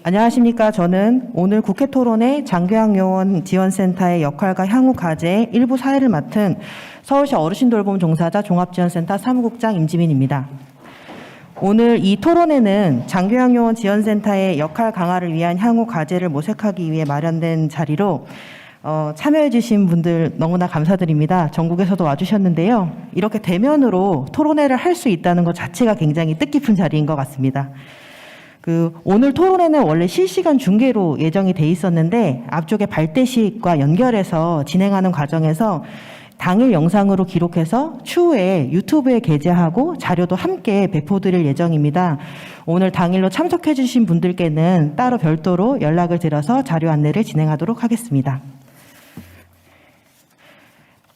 안녕하십니까. 저는 오늘 국회 토론회 장교양 요원 지원센터의 역할과 향후 과제 일부 사회를 맡은 서울시 어르신 돌봄 종사자 종합지원센터 사무국장 임지민입니다. 오늘 이 토론회는 장교양 요원 지원센터의 역할 강화를 위한 향후 과제를 모색하기 위해 마련된 자리로 참여해 주신 분들 너무나 감사드립니다. 전국에서도 와주셨는데요. 이렇게 대면으로 토론회를 할 수 있다는 것 자체가 굉장히 뜻깊은 자리인 것 같습니다. 오늘 토론회는 원래 실시간 중계로 예정이 돼 있었는데 앞쪽에 발대식과 연결해서 진행하는 과정에서 당일 영상으로 기록해서 추후에 유튜브에 게재하고 자료도 함께 배포드릴 예정입니다. 오늘 당일로 참석해 주신 분들께는 따로 별도로 연락을 드려서 자료 안내를 진행하도록 하겠습니다.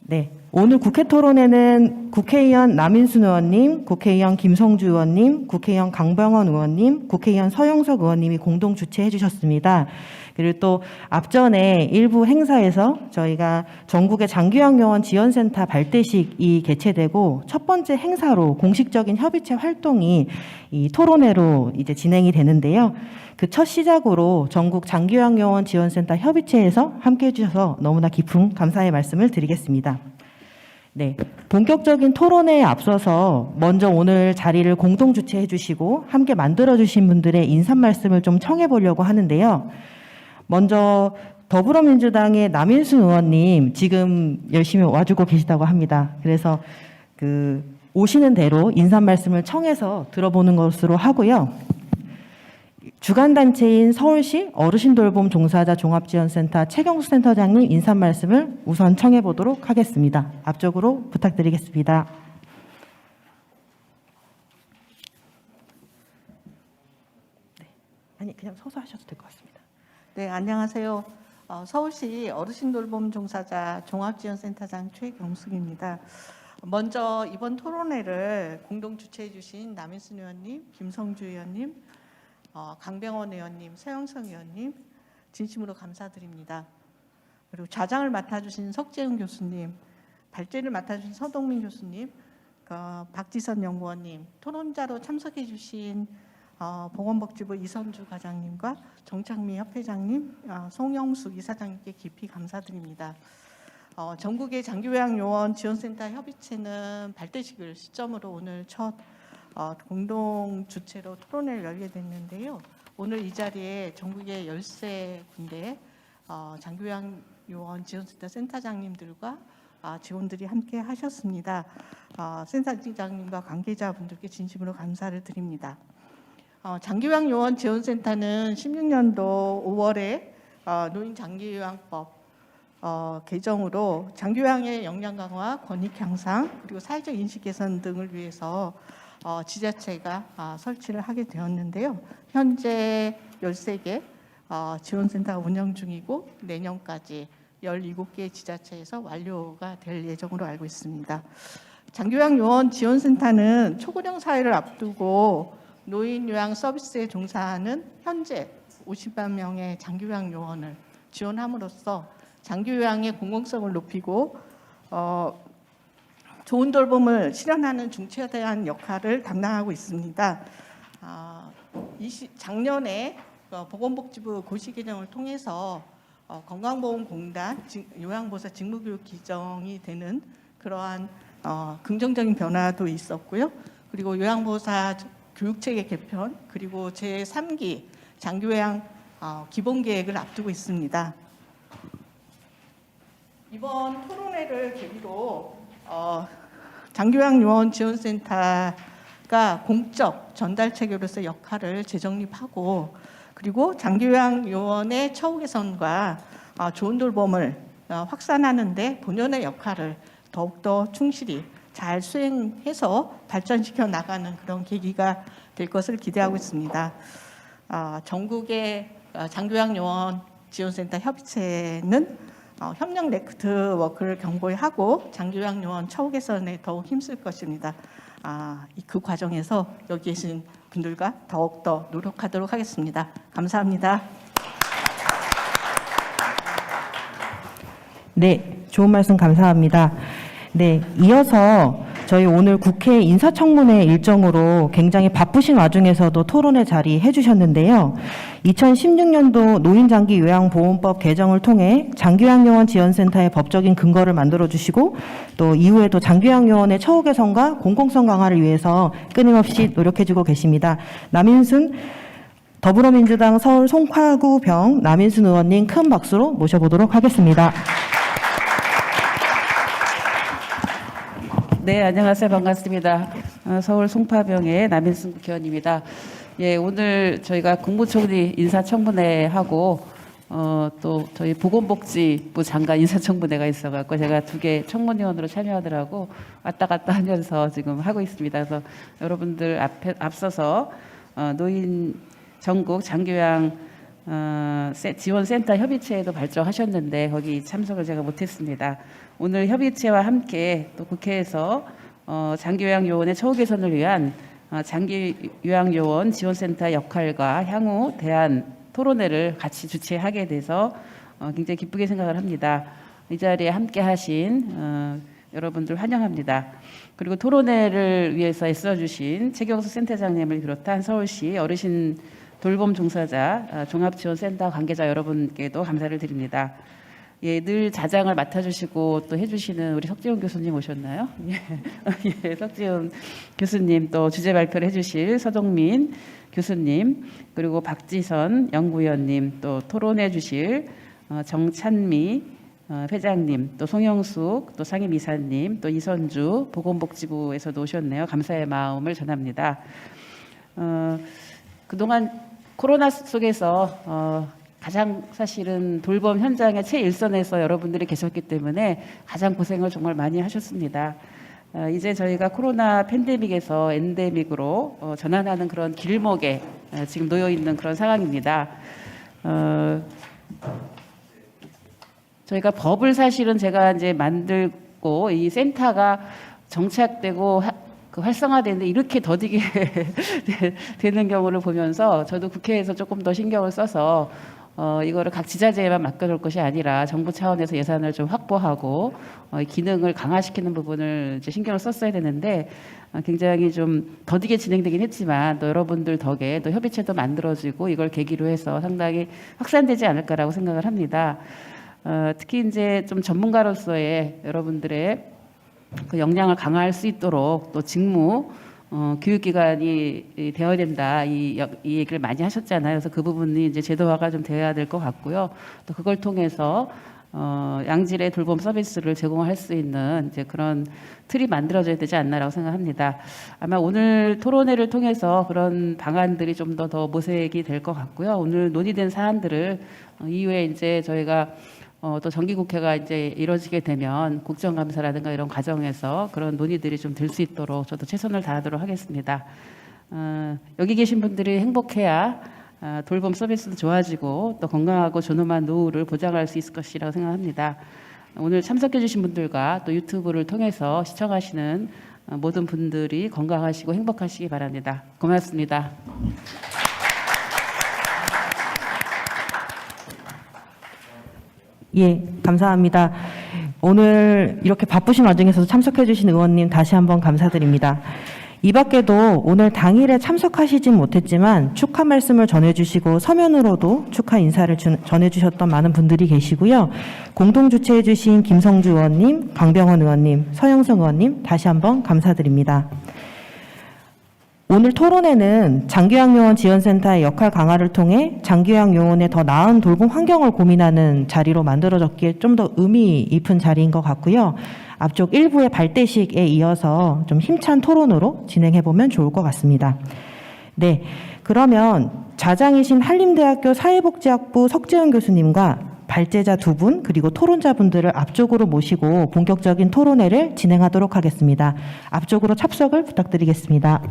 네, 오늘 국회 토론회는 국회의원 남인순 의원님, 국회의원 김성주 의원님, 국회의원 강병원 의원님, 국회의원 서영석 의원님이 공동 주최해 주셨습니다. 그리고 또 앞전에 일부 행사에서 저희가 전국의 장교양 요원 지원센터 발대식이 개최되고 첫 번째 행사로 공식적인 협의체 활동이 이 토론회로 이제 진행이 되는데요. 그 첫 시작으로 전국 장교양 요원 지원센터 협의체에서 함께해 주셔서 너무나 깊은 감사의 말씀을 드리겠습니다. 네, 본격적인 토론회에 앞서서 먼저 오늘 자리를 공동 주최해 주시고 함께 만들어 주신 분들의 인사 말씀을 좀 청해 보려고 하는데요. 먼저 더불어민주당의 남인순 의원님 지금 열심히 와주고 계시다고 합니다. 그래서 오시는 대로 인사 말씀을 청해서 들어보는 것으로 하고요. 주간단체인 서울시 어르신돌봄 종사자 종합지원센터 최경수 센터장님 인사 말씀을 우선 청해 보도록 하겠습니다. 앞쪽으로 부탁드리겠습니다. 네, 아니 그냥 서서 하셔도 될 것 같습니다. 네, 안녕하세요. 서울시 어르신돌봄 종사자 종합지원센터장 최경숙입니다. 먼저 이번 토론회를 공동 주최해 주신 남인순 의원님, 김성주 의원님, 강병원 의원님, 서영석 의원님 진심으로 감사드립니다. 그리고 좌장을 맡아주신 석재훈 교수님, 발제를 맡아주신 서동민 교수님, 박지선 연구원님, 토론자로 참석해 주신 보건복지부 이선주 과장님과 정창미 협회장님, 송영숙 이사장님께 깊이 감사드립니다. 전국의 장교양 요원 지원센터 협의체는 발대식을 시점으로 오늘 첫 공동 주최로 토론회를 열게 됐는데요. 오늘 이 자리에 전국의 13군데 장교양 요원 지원센터 센터장님들과 직원들이 함께 하셨습니다. 센터장님과 관계자분들께 진심으로 감사를 드립니다. 장교양 요원 지원센터는 16년도 5월에 노인 장기요양법 개정으로 장교양의 역량 강화, 권익 향상, 그리고 사회적 인식 개선 등을 위해서 지자체가 설치를 하게 되었는데요. 현재 13개 지원센터가 운영 중이고 내년까지 17개 지자체에서 완료가 될 예정으로 알고 있습니다. 장교양 요원 지원센터는 초고령 사회를 앞두고 노인 요양 서비스에 종사하는 현재 50만 명의 장교양 요원을 지원함으로써 장교양의 공공성을 높이고 좋은 돌봄을 실현하는 중차대한 역할을 담당하고 있습니다. 작년에 보건복지부 고시 개정을 통해서 건강보험공단 요양보호사 직무교육 기정이 되는 그러한 긍정적인 변화도 있었고요. 그리고 요양보호사 교육체계 개편, 그리고 제3기 장교양 기본계획을 앞두고 있습니다. 이번 토론회를 계기로 장교양 요원 지원센터가 공적 전달 체계로서 역할을 재정립하고, 그리고 장교양 요원의 처우 개선과 좋은 돌봄을 확산하는 데 본연의 역할을 더욱더 충실히 잘 수행해서 발전시켜 나가는 그런 계기가 될 것을 기대하고 있습니다. 전국의 장교양 요원 지원센터 협의체는 협력 네트워크를 견고히 하고 장교양 요원 처우 개선에 더욱 힘쓸 것입니다. 그 과정에서 여기 계신 분들과 더욱더 노력하도록 하겠습니다. 감사합니다. 네, 좋은 말씀 감사합니다. 네, 이어서 저희 오늘 국회 인사청문회 일정으로 굉장히 바쁘신 와중에서도 토론회 자리해 주셨는데요. 2016년도 노인장기요양보험법 개정을 통해 장기요양요원 지원센터의 법적인 근거를 만들어 주시고 또 이후에도 장기요양요원의 처우 개선과 공공성 강화를 위해서 끊임없이 노력해 주고 계십니다. 남인순 더불어민주당 서울 송파구병 남인순 의원님 큰 박수로 모셔보도록 하겠습니다. 네, 안녕하세요. 반갑습니다. 서울 송파병의 남인순 국회의원입니다. 예, 오늘 저희가 국무총리 인사청문회하고 또 저희 보건복지부 장관 인사청문회가 있어갖고 제가 2개 청문위원으로 참여하느라고 왔다 갔다 하면서 지금 하고 있습니다. 그래서 여러분들 앞서서 노인 전국 장기요양 지원센터 협의체에도 발족하셨는데 거기 참석을 제가 못했습니다. 오늘 협의체와 함께 또 국회에서 장기요양요원의 처우 개선을 위한 장기요양요원 지원센터 역할과 향후 대안 토론회를 같이 주최하게 돼서 굉장히 기쁘게 생각을 합니다. 이 자리에 함께 하신 여러분들 환영합니다. 그리고 토론회를 위해서 애써주신 최경수 센터장님을 비롯한 서울시 어르신 돌봄 종사자 종합지원센터 관계자 여러분께도 감사를 드립니다. 예, 늘 자장을 맡아주시고 또 해주시는 우리 석지훈 교수님 오셨나요? 예, 석지훈 교수님 또 주제 발표를 해주실 서동민 교수님 그리고 박지선 연구위원님 또 토론해 주실 정찬미 회장님 또 송영숙 또 상임이사님 또 이선주 보건복지부에서도 오셨네요. 감사의 마음을 전합니다. 그동안 코로나 속에서 가장 사실은 돌봄 현장의 최일선에서 여러분들이 계셨기 때문에 가장 고생을 정말 많이 하셨습니다. 이제 저희가 코로나 팬데믹에서 엔데믹으로 전환하는 그런 길목에 지금 놓여 있는 그런 상황입니다. 저희가 법을 사실은 제가 이제 만들고 이 센터가 정착되고 활성화되는데 이렇게 더디게 되는 경우를 보면서 저도 국회에서 조금 더 신경을 써서 이거를 각 지자체에만 맡겨놓을 것이 아니라 정부 차원에서 예산을 좀 확보하고 기능을 강화시키는 부분을 이제 신경을 썼어야 되는데 굉장히 좀 더디게 진행되긴 했지만 또 여러분들 덕에 또 협의체도 만들어지고 이걸 계기로 해서 상당히 확산되지 않을까라고 생각을 합니다. 특히 이제 좀 전문가로서의 여러분들의 그 역량을 강화할 수 있도록 또 직무 교육기관이 되어야 된다 이 얘기를 많이 하셨잖아요. 그래서 그 부분이 이제 제도화가 좀 되어야 될 것 같고요. 또 그걸 통해서 양질의 돌봄 서비스를 제공할 수 있는 이제 그런 틀이 만들어져야 되지 않나라고 생각합니다. 아마 오늘 토론회를 통해서 그런 방안들이 좀 더 모색이 될 것 같고요. 오늘 논의된 사안들을 이후에 이제 저희가 또 정기국회가 이제 이루어지게 되면 국정감사라든가 이런 과정에서 그런 논의들이 좀 될 수 있도록 저도 최선을 다하도록 하겠습니다. 여기 계신 분들이 행복해야 돌봄 서비스도 좋아지고 또 건강하고 존엄한 노후를 보장할 수 있을 것이라고 생각합니다. 오늘 참석해 주신 분들과 또 유튜브를 통해서 시청하시는 모든 분들이 건강하시고 행복하시기 바랍니다. 고맙습니다. 예, 감사합니다. 오늘 이렇게 바쁘신 와중에서도 참석해 주신 의원님 다시 한번 감사드립니다. 이 밖에도 오늘 당일에 참석하시진 못했지만 축하 말씀을 전해주시고 서면으로도 축하 인사를 전해주셨던 많은 분들이 계시고요. 공동 주최해 주신 김성주 의원님, 강병원 의원님, 서영석 의원님 다시 한번 감사드립니다. 오늘 토론회는 장기요양요원 지원센터의 역할 강화를 통해 장기요양요원의 더 나은 돌봄 환경을 고민하는 자리로 만들어졌기에 좀 더 의미 깊은 자리인 것 같고요. 앞쪽 1부의 발대식에 이어서 좀 힘찬 토론으로 진행해보면 좋을 것 같습니다. 네, 그러면 자장이신 한림대학교 사회복지학부 석재훈 교수님과 발제자 2분 그리고 토론자분들을 앞쪽으로 모시고 본격적인 토론회를 진행하도록 하겠습니다. 앞쪽으로 참석을 부탁드리겠습니다.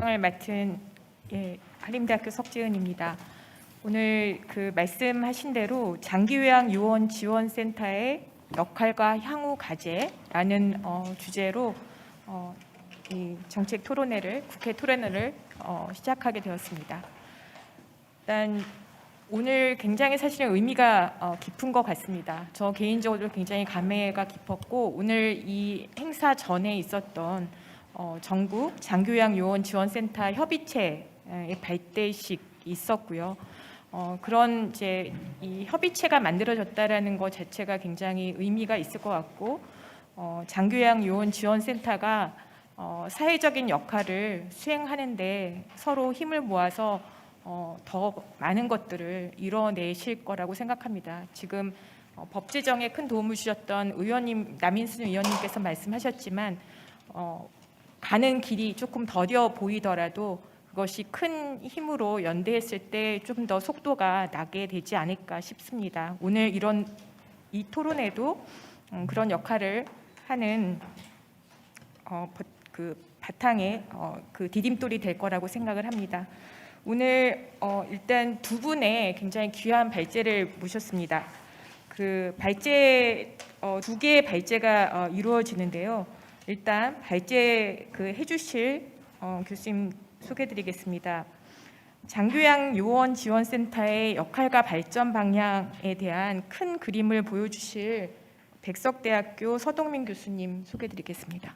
을 맡은 한림대학교 석지은입니다. 오늘 그 말씀하신 대로 장기요양 요원 지원센터의 역할과 향후 과제라는 주제로 이 정책 토론회를 국회 토론회를 시작하게 되었습니다. 일단 오늘 굉장히 사실은 의미가 깊은 것 같습니다. 저 개인적으로 굉장히 감회가 깊었고 오늘 이 행사 전에 있었던 전국 장교양 요원 지원센터 협의체의 발대식 있었고요. 그런 이제 이 협의체가 만들어졌다라는 것 자체가 굉장히 의미가 있을 것 같고 장교양 요원 지원센터가 사회적인 역할을 수행하는데 서로 힘을 모아서 더 많은 것들을 이뤄내실 거라고 생각합니다. 지금 법 제정에 큰 도움을 주셨던 의원님 남인순 의원님께서 말씀하셨지만 가는 길이 조금 더뎌 보이더라도 그것이 큰 힘으로 연대했을 때 좀 더 속도가 나게 되지 않을까 싶습니다. 오늘 이 토론에도 그런 역할을 하는 그 바탕에 그 디딤돌이 될 거라고 생각을 합니다. 오늘 일단 두 분의 굉장히 귀한 발제를 모셨습니다. 그 발제 두 개의 발제가 이루어지는데요. 일단 발제 그 해주실 교수님 소개드리겠습니다. 장교양 요원 지원센터의 역할과 발전 방향에 대한 큰 그림을 보여주실 백석대학교 서동민 교수님 소개드리겠습니다.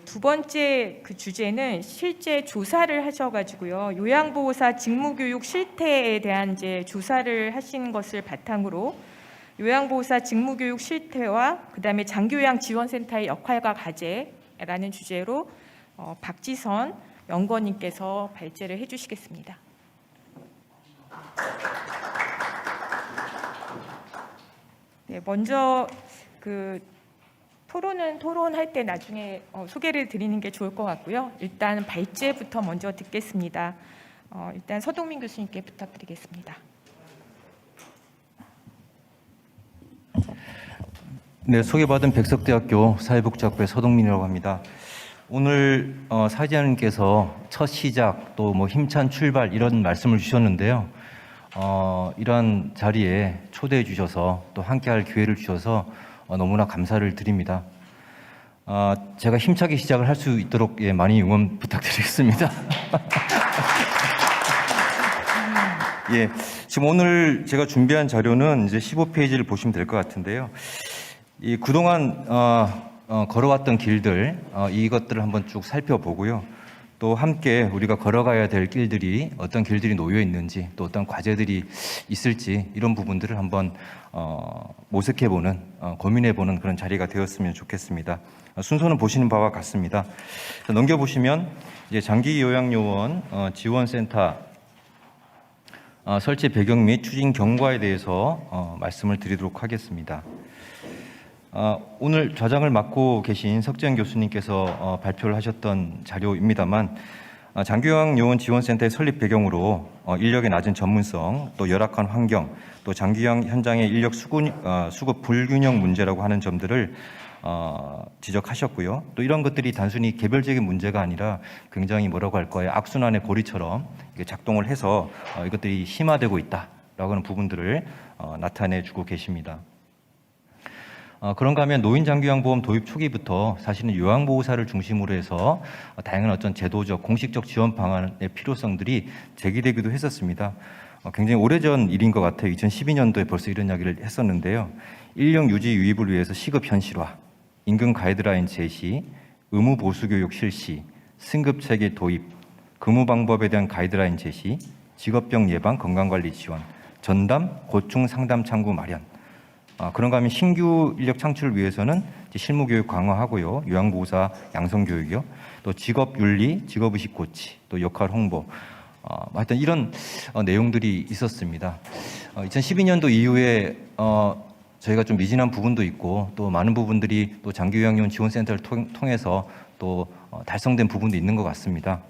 두 번째 그 주제는 실제 조사를 하셔가지고요. 요양보호사 직무교육 실태에 대한 이제 조사를 하신 것을 바탕으로 요양보호사 직무교육 실태와 그다음에 장교양 지원센터의 역할과 과제라는 주제로 박지선 연구원님께서 발제를 해주시겠습니다. 네, 먼저 그 토론할 때 나중에 소개를 드리는 게 좋을 것 같고요. 일단 발제부터 먼저 듣겠습니다. 일단 서동민 교수님께 부탁드리겠습니다. 네, 소개받은 백석대학교 사회복지학부의 서동민이라고 합니다. 오늘 사회자님께서 첫 시작 또 뭐 힘찬 출발 이런 말씀을 주셨는데요. 이러한 자리에 초대해 주셔서 또 함께할 기회를 주셔서 너무나 감사를 드립니다. 제가 힘차게 시작을 할 수 있도록 많이 응원 부탁드리겠습니다. 예, 지금 오늘 제가 준비한 자료는 이제 15페이지를 보시면 될 것 같은데요. 이 그동안 걸어왔던 길들 이것들을 한번 쭉 살펴보고요. 또 함께 우리가 걸어가야 될 길들이 어떤 길들이 놓여 있는지 또 어떤 과제들이 있을지 이런 부분들을 한번 모색해보는 고민해보는 그런 자리가 되었으면 좋겠습니다. 순서는 보시는 바와 같습니다. 넘겨보시면 이제 장기요양요원 지원센터 설치 배경 및 추진 경과에 대해서 말씀을 드리도록 하겠습니다. 오늘 좌장을 맡고 계신 석지은 교수님께서 발표를 하셨던 자료입니다만 장기요양 요원 지원센터의 설립 배경으로 인력의 낮은 전문성, 또 열악한 환경, 또 장기요양 현장의 인력 수급 불균형 문제라고 하는 점들을 지적하셨고요. 또 이런 것들이 단순히 개별적인 문제가 아니라 굉장히 뭐라고 할까요? 악순환의 고리처럼 작동을 해서 이것들이 심화되고 있다라고 하는 부분들을 나타내주고 계십니다. 그런가 하면 노인장기요양보험 도입 초기부터 사실은 요양보호사를 중심으로 해서 다양한 어떤 제도적, 공식적 지원 방안의 필요성들이 제기되기도 했었습니다. 굉장히 오래전 일인 것 같아요. 2012년도에 벌써 이런 이야기를 했었는데요. 인력 유지 유입을 위해서 시급 현실화, 임금 가이드라인 제시, 의무 보수교육 실시, 승급체계 도입, 근무 방법에 대한 가이드라인 제시, 직업병 예방 건강관리 지원, 전담 고충 상담 창구 마련. 그런가 하면 신규 인력 창출을 위해서는 실무교육 강화하고요. 요양보호사 양성교육이요. 또 직업윤리, 직업의식 고치, 또 역할 홍보. 하여튼 이런 내용들이 있었습니다. 2012년도 이후에 저희가 좀 미진한 부분도 있고 또 많은 부분들이 또 장기요양요원 지원센터를 통해서 또 달성된 부분도 있는 것 같습니다.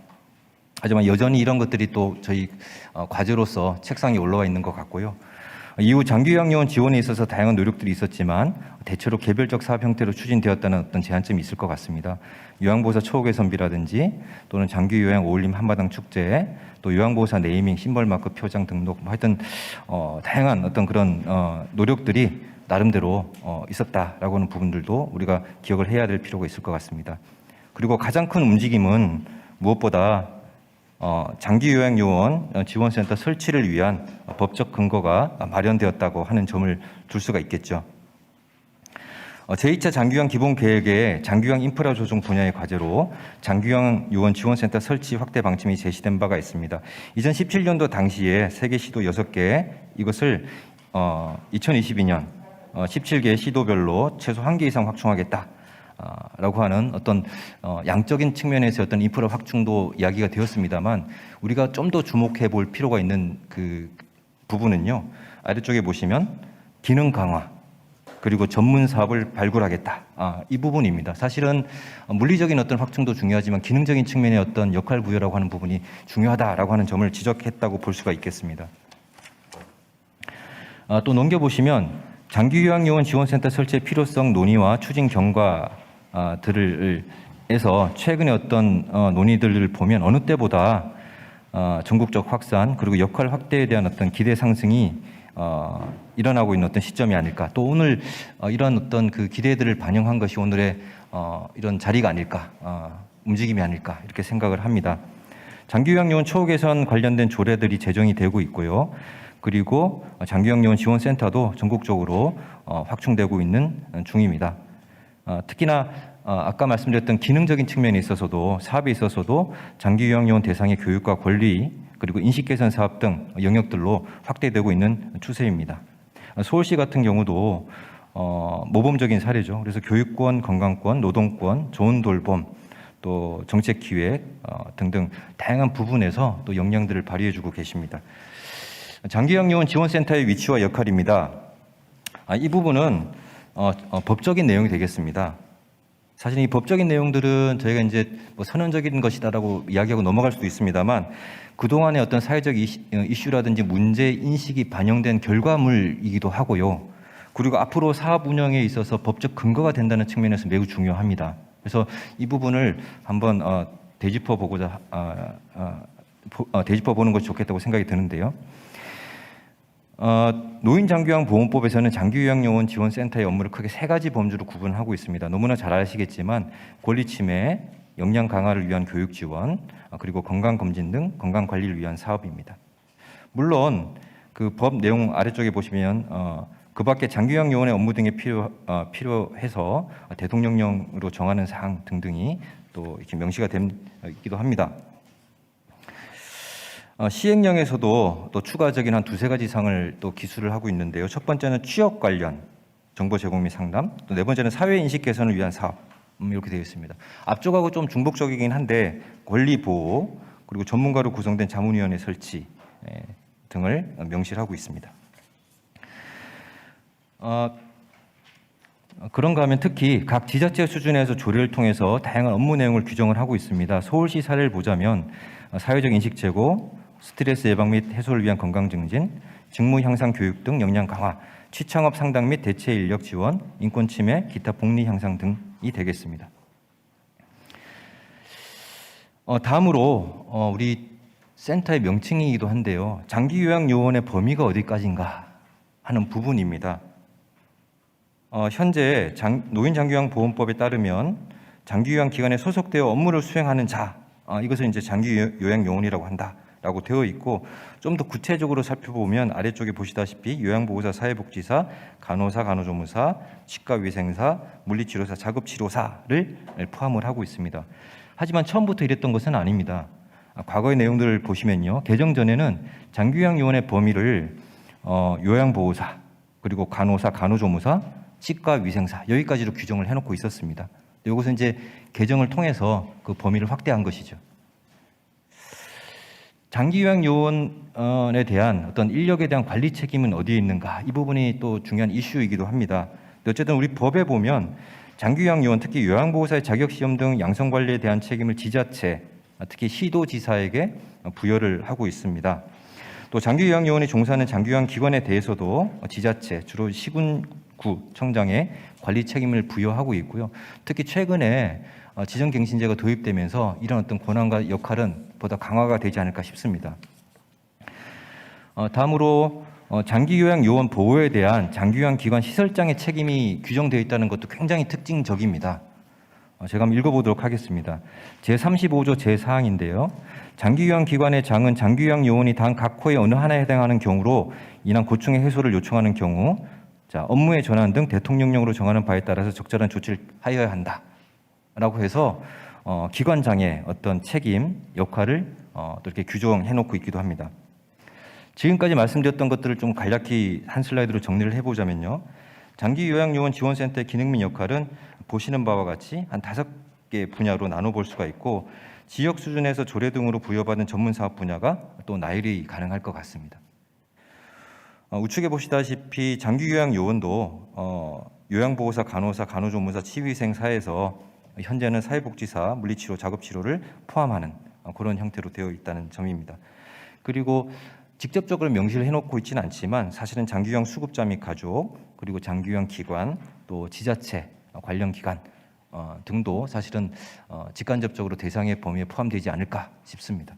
하지만 여전히 이런 것들이 또 저희 과제로서 책상에 올라와 있는 것 같고요. 이후 장기요양요원 지원에 있어서 다양한 노력들이 있었지만 대체로 개별적 사업 형태로 추진되었다는 어떤 제한점이 있을 것 같습니다. 요양보호사 처우 개선비라든지 또는 장기요양 어울림 한마당 축제, 또 요양보호사 네이밍, 심벌마크 표장 등록, 하여튼 다양한 어떤 그런 노력들이 나름대로 있었다라고 하는 부분들도 우리가 기억을 해야 될 필요가 있을 것 같습니다. 그리고 가장 큰 움직임은 무엇보다 장기요양요원 지원센터 설치를 위한 법적 근거가 마련되었다고 하는 점을 둘 수가 있겠죠. 제2차 장기요양 기본계획에 장기요양 인프라 조정 분야의 과제로 장기요양요원 지원센터 설치 확대 방침이 제시된 바가 있습니다. 2017년도 당시에 세계 시도 6개, 이것을 2022년 17개 시도별로 최소 1개 이상 확충하겠다. 라고 하는 어떤 양적인 측면에서 어떤 인프라 확충도 이야기가 되었습니다만, 우리가 좀 더 주목해 볼 필요가 있는 그 부분은요, 아래쪽에 보시면 기능 강화 그리고 전문 사업을 발굴하겠다, 이 부분입니다. 사실은 물리적인 어떤 확충도 중요하지만 기능적인 측면의 어떤 역할 부여라고 하는 부분이 중요하다라고 하는 점을 지적했다고 볼 수가 있겠습니다. 또 넘겨보시면 장기요양요원 지원센터 설치의 필요성 논의와 추진 경과 들을 에서 최근의 어떤 논의들을 보면 어느 때보다 전국적 확산 그리고 역할 확대에 대한 어떤 기대 상승이 일어나고 있는 어떤 시점이 아닐까. 또 오늘 이런 어떤 그 기대들을 반영한 것이 오늘의 이런 자리가 아닐까, 움직임이 아닐까 이렇게 생각을 합니다. 장기요양요원 처우 개선 관련된 조례들이 제정이 되고 있고요. 그리고 장기요양요원 지원센터도 전국적으로 확충되고 있는 중입니다. 특히나 아까 말씀드렸던 기능적인 측면에 있어서도, 사업에 있어서도 장기요양요원 대상의 교육과 권리 그리고 인식 개선 사업 등 영역들로 확대되고 있는 추세입니다. 서울시 같은 경우도 모범적인 사례죠. 그래서 교육권, 건강권, 노동권, 좋은 돌봄, 또 정책 기획 등등 다양한 부분에서 또 역량들을 발휘해주고 계십니다. 장기요양요원 지원센터의 위치와 역할입니다. 이 부분은 법적인 내용이 되겠습니다. 사실 이 법적인 내용들은 저희가 이제 뭐 선언적인 것이다라고 이야기하고 넘어갈 수도 있습니다만, 그동안의 어떤 사회적 이슈라든지 문제 인식이 반영된 결과물이기도 하고요. 그리고 앞으로 사업 운영에 있어서 법적 근거가 된다는 측면에서 매우 중요합니다. 그래서 이 부분을 한번 되짚어 보는 것이 좋겠다고 생각이 드는데요. 노인장기요양보험법에서는 장기요양요원 지원센터의 업무를 크게 3가지 범주로 구분하고 있습니다. 너무나 잘 아시겠지만 권리침해, 역량 강화를 위한 교육 지원, 그리고 건강검진 등 건강관리를 위한 사업입니다. 물론 그 법 내용 아래쪽에 보시면 그 밖에 장기요양요원의 업무 등에 필요해서 대통령령으로 정하는 사항 등등이 또 이렇게 명시가 되기도 합니다. 시행령에서도 또 추가적인 한 2-3가지 사항을 또 기술을 하고 있는데요. 첫 번째는 취업 관련 정보 제공 및 상담, 또 4번째는 사회 인식 개선을 위한 사업, 이렇게 되어 있습니다. 앞쪽하고 좀 중복적이긴 한데 권리 보호 그리고 전문가로 구성된 자문위원회 설치 등을 명시를 하고 있습니다. 그런가 하면 특히 각 지자체 수준에서 조례를 통해서 다양한 업무 내용을 규정을 하고 있습니다. 서울시 사례를 보자면 사회적 인식 제고, 스트레스 예방 및 해소를 위한 건강 증진, 직무 향상 교육 등 역량 강화, 취창업 상담 및 대체 인력 지원, 인권 침해, 기타 복리 향상 등이 되겠습니다. 다음으로 우리 센터의 명칭이기도 한데요. 장기요양요원의 범위가 어디까지인가 하는 부분입니다. 현재 노인장기요양보험법에 따르면 장기요양 기관에 소속되어 업무를 수행하는 자, 이것을 이제 장기요양요원이라고 한다라고 되어 있고, 좀 더 구체적으로 살펴보면 아래쪽에 보시다시피 요양보호사, 사회복지사, 간호사, 간호조무사, 치과위생사, 물리치료사, 자급치료사를 포함을 하고 있습니다. 하지만 처음부터 이랬던 것은 아닙니다. 과거의 내용들을 보시면요, 개정 전에는 장기요양요원의 범위를 요양보호사, 그리고 간호사, 간호조무사, 치과위생사 여기까지로 규정을 해놓고 있었습니다. 이것은 이제 개정을 통해서 그 범위를 확대한 것이죠. 장기요양요원에 대한 어떤 인력에 대한 관리 책임은 어디에 있는가, 이 부분이 또 중요한 이슈이기도 합니다. 어쨌든 우리 법에 보면 장기요양요원, 특히 요양보호사의 자격시험 등 양성관리에 대한 책임을 지자체, 특히 시도지사에게 부여를 하고 있습니다. 또 장기요양 요원이 종사하는 장기요양 기관에 대해서도 지자체, 주로 시군구청장의 관리 책임을 부여하고 있고요. 특히 최근에 지정갱신제가 도입되면서 이런 어떤 권한과 역할은 보다 강화가 되지 않을까 싶습니다. 다음으로 장기요양 요원 보호에 대한 장기요양 기관 시설장의 책임이 규정되어 있다는 것도 굉장히 특징적입니다. 제가 한번 읽어보도록 하겠습니다. 제35조 제4항인데요. 장기요양 기관의 장은 장기요양 요원이 당 각 호의 어느 하나에 해당하는 경우로 인한 고충의 해소를 요청하는 경우 업무의 전환 등 대통령령으로 정하는 바에 따라서 적절한 조치를 하여야 한다. 라고 해서 기관장의 어떤 책임, 역할을 또 이렇게 규정해 놓고 있기도 합니다. 지금까지 말씀드렸던 것들을 좀 간략히 한 슬라이드로 정리를 해보자면요. 장기요양요원 지원센터의 기능 및 역할은 보시는 바와 같이 한 5개 분야로 나눠볼 수가 있고 지역 수준에서 조례 등으로 부여받은 전문 사업 분야가 또 나열이 가능할 것 같습니다. 우측에 보시다시피 장기요양요원도 요양보호사, 간호사, 간호조무사, 치유위생사에서 현재는 사회복지사, 물리치료, 작업치료를 포함하는 그런 형태로 되어 있다는 점입니다. 그리고 직접적으로 명시를 해놓고 있지는 않지만 사실은 장기요양 수급자 및 가족, 그리고 장기요양 기관, 또 지자체 관련 기관 등도 사실은 직간접적으로 대상의 범위에 포함되지 않을까 싶습니다.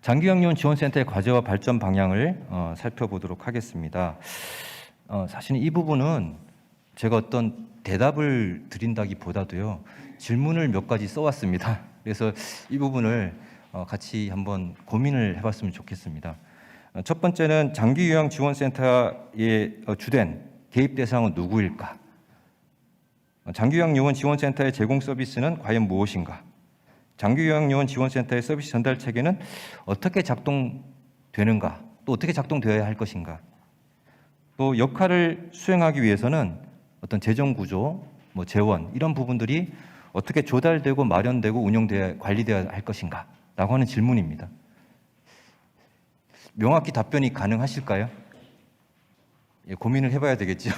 장기요양요원 지원센터의 과제와 발전 방향을 살펴보도록 하겠습니다. 사실 이 부분은 제가 어떤 대답을 드린다기보다도요, 질문을 몇 가지 써왔습니다. 그래서 이 부분을 같이 한번 고민을 해봤으면 좋겠습니다. 첫 번째는 장기요양 지원센터의 주된 개입 대상은 누구일까? 장기요양 요원 지원센터의 제공 서비스는 과연 무엇인가? 장기요양 요원 지원센터의 서비스 전달 체계는 어떻게 작동되는가? 또 어떻게 작동되어야 할 것인가? 또 역할을 수행하기 위해서는 어떤 재정 구조, 재원 이런 부분들이 어떻게 조달되고 마련되고 운영되어 관리되어야 할 것인가? 라고 하는 질문입니다. 명확히 답변이 가능하실까요? 예, 고민을 해봐야 되겠죠.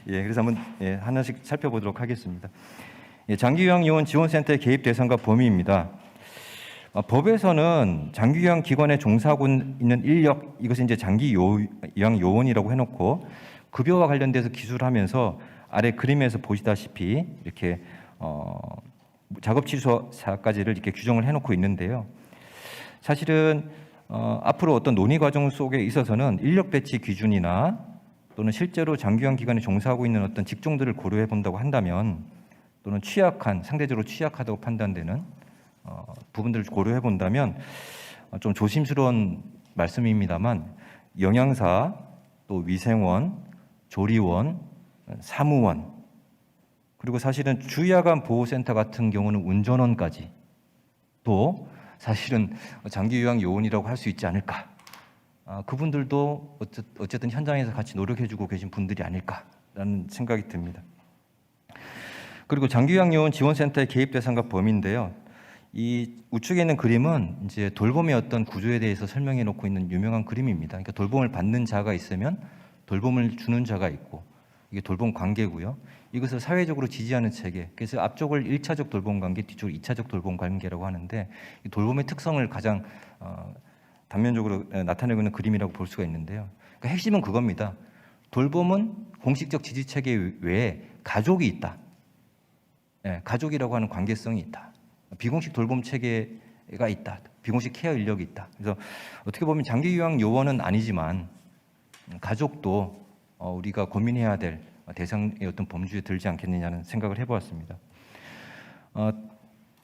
예, 그래서 한번 하나씩 살펴보도록 하겠습니다. 예, 장기요양 요원 지원센터의 개입 대상과 범위입니다. 법에서는 장기요양 기관에 종사하고 있는 인력, 이것은 이제 장기요양 요원이라고 해놓고 급여와 관련돼서 기술하면서 아래 그림에서 보시다시피 이렇게 작업치료사까지를 이렇게 규정을 해놓고 있는데요. 사실은 앞으로 어떤 논의 과정 속에 있어서는 인력 배치 기준이나 또는 실제로 장기요양 기관에 종사하고 있는 어떤 직종들을 고려해 본다고 한다면 또는 상대적으로 취약하다고 판단되는 부분들을 고려해 본다면 좀 조심스러운 말씀입니다만 영양사, 또 위생원, 조리원, 사무원, 그리고 사실은 주야간 보호센터 같은 경우는 운전원까지 또 사실은 장기요양 요원이라고 할 수 있지 않을까. 그분들도 어쨌든 현장에서 같이 노력해주고 계신 분들이 아닐까라는 생각이 듭니다. 그리고 장기요양 요원 지원센터의 개입 대상과 범위인데요. 이 우측에 있는 그림은 이제 돌봄의 어떤 구조에 대해서 설명해 놓고 있는 유명한 그림입니다. 그러니까 돌봄을 받는 자가 있으면 돌봄을 주는 자가 있고 이게 돌봄 관계고요. 이것을 사회적으로 지지하는 체계. 그래서 앞쪽을 1차적 돌봄 관계, 뒤쪽을 2차적 돌봄 관계라고 하는데 이 돌봄의 특성을 가장 단면적으로 나타내고 있는 그림이라고 볼 수가 있는데요. 그러니까 핵심은 그겁니다. 돌봄은 공식적 지지 체계 외에 가족이 있다. 가족이라고 하는 관계성이 있다. 비공식 돌봄 체계가 있다. 비공식 케어 인력이 있다. 그래서 어떻게 보면 장기요양 요원은 아니지만 가족도 우리가 고민해야 될 대상의 어떤 범주에 들지 않겠느냐는 생각을 해보았습니다.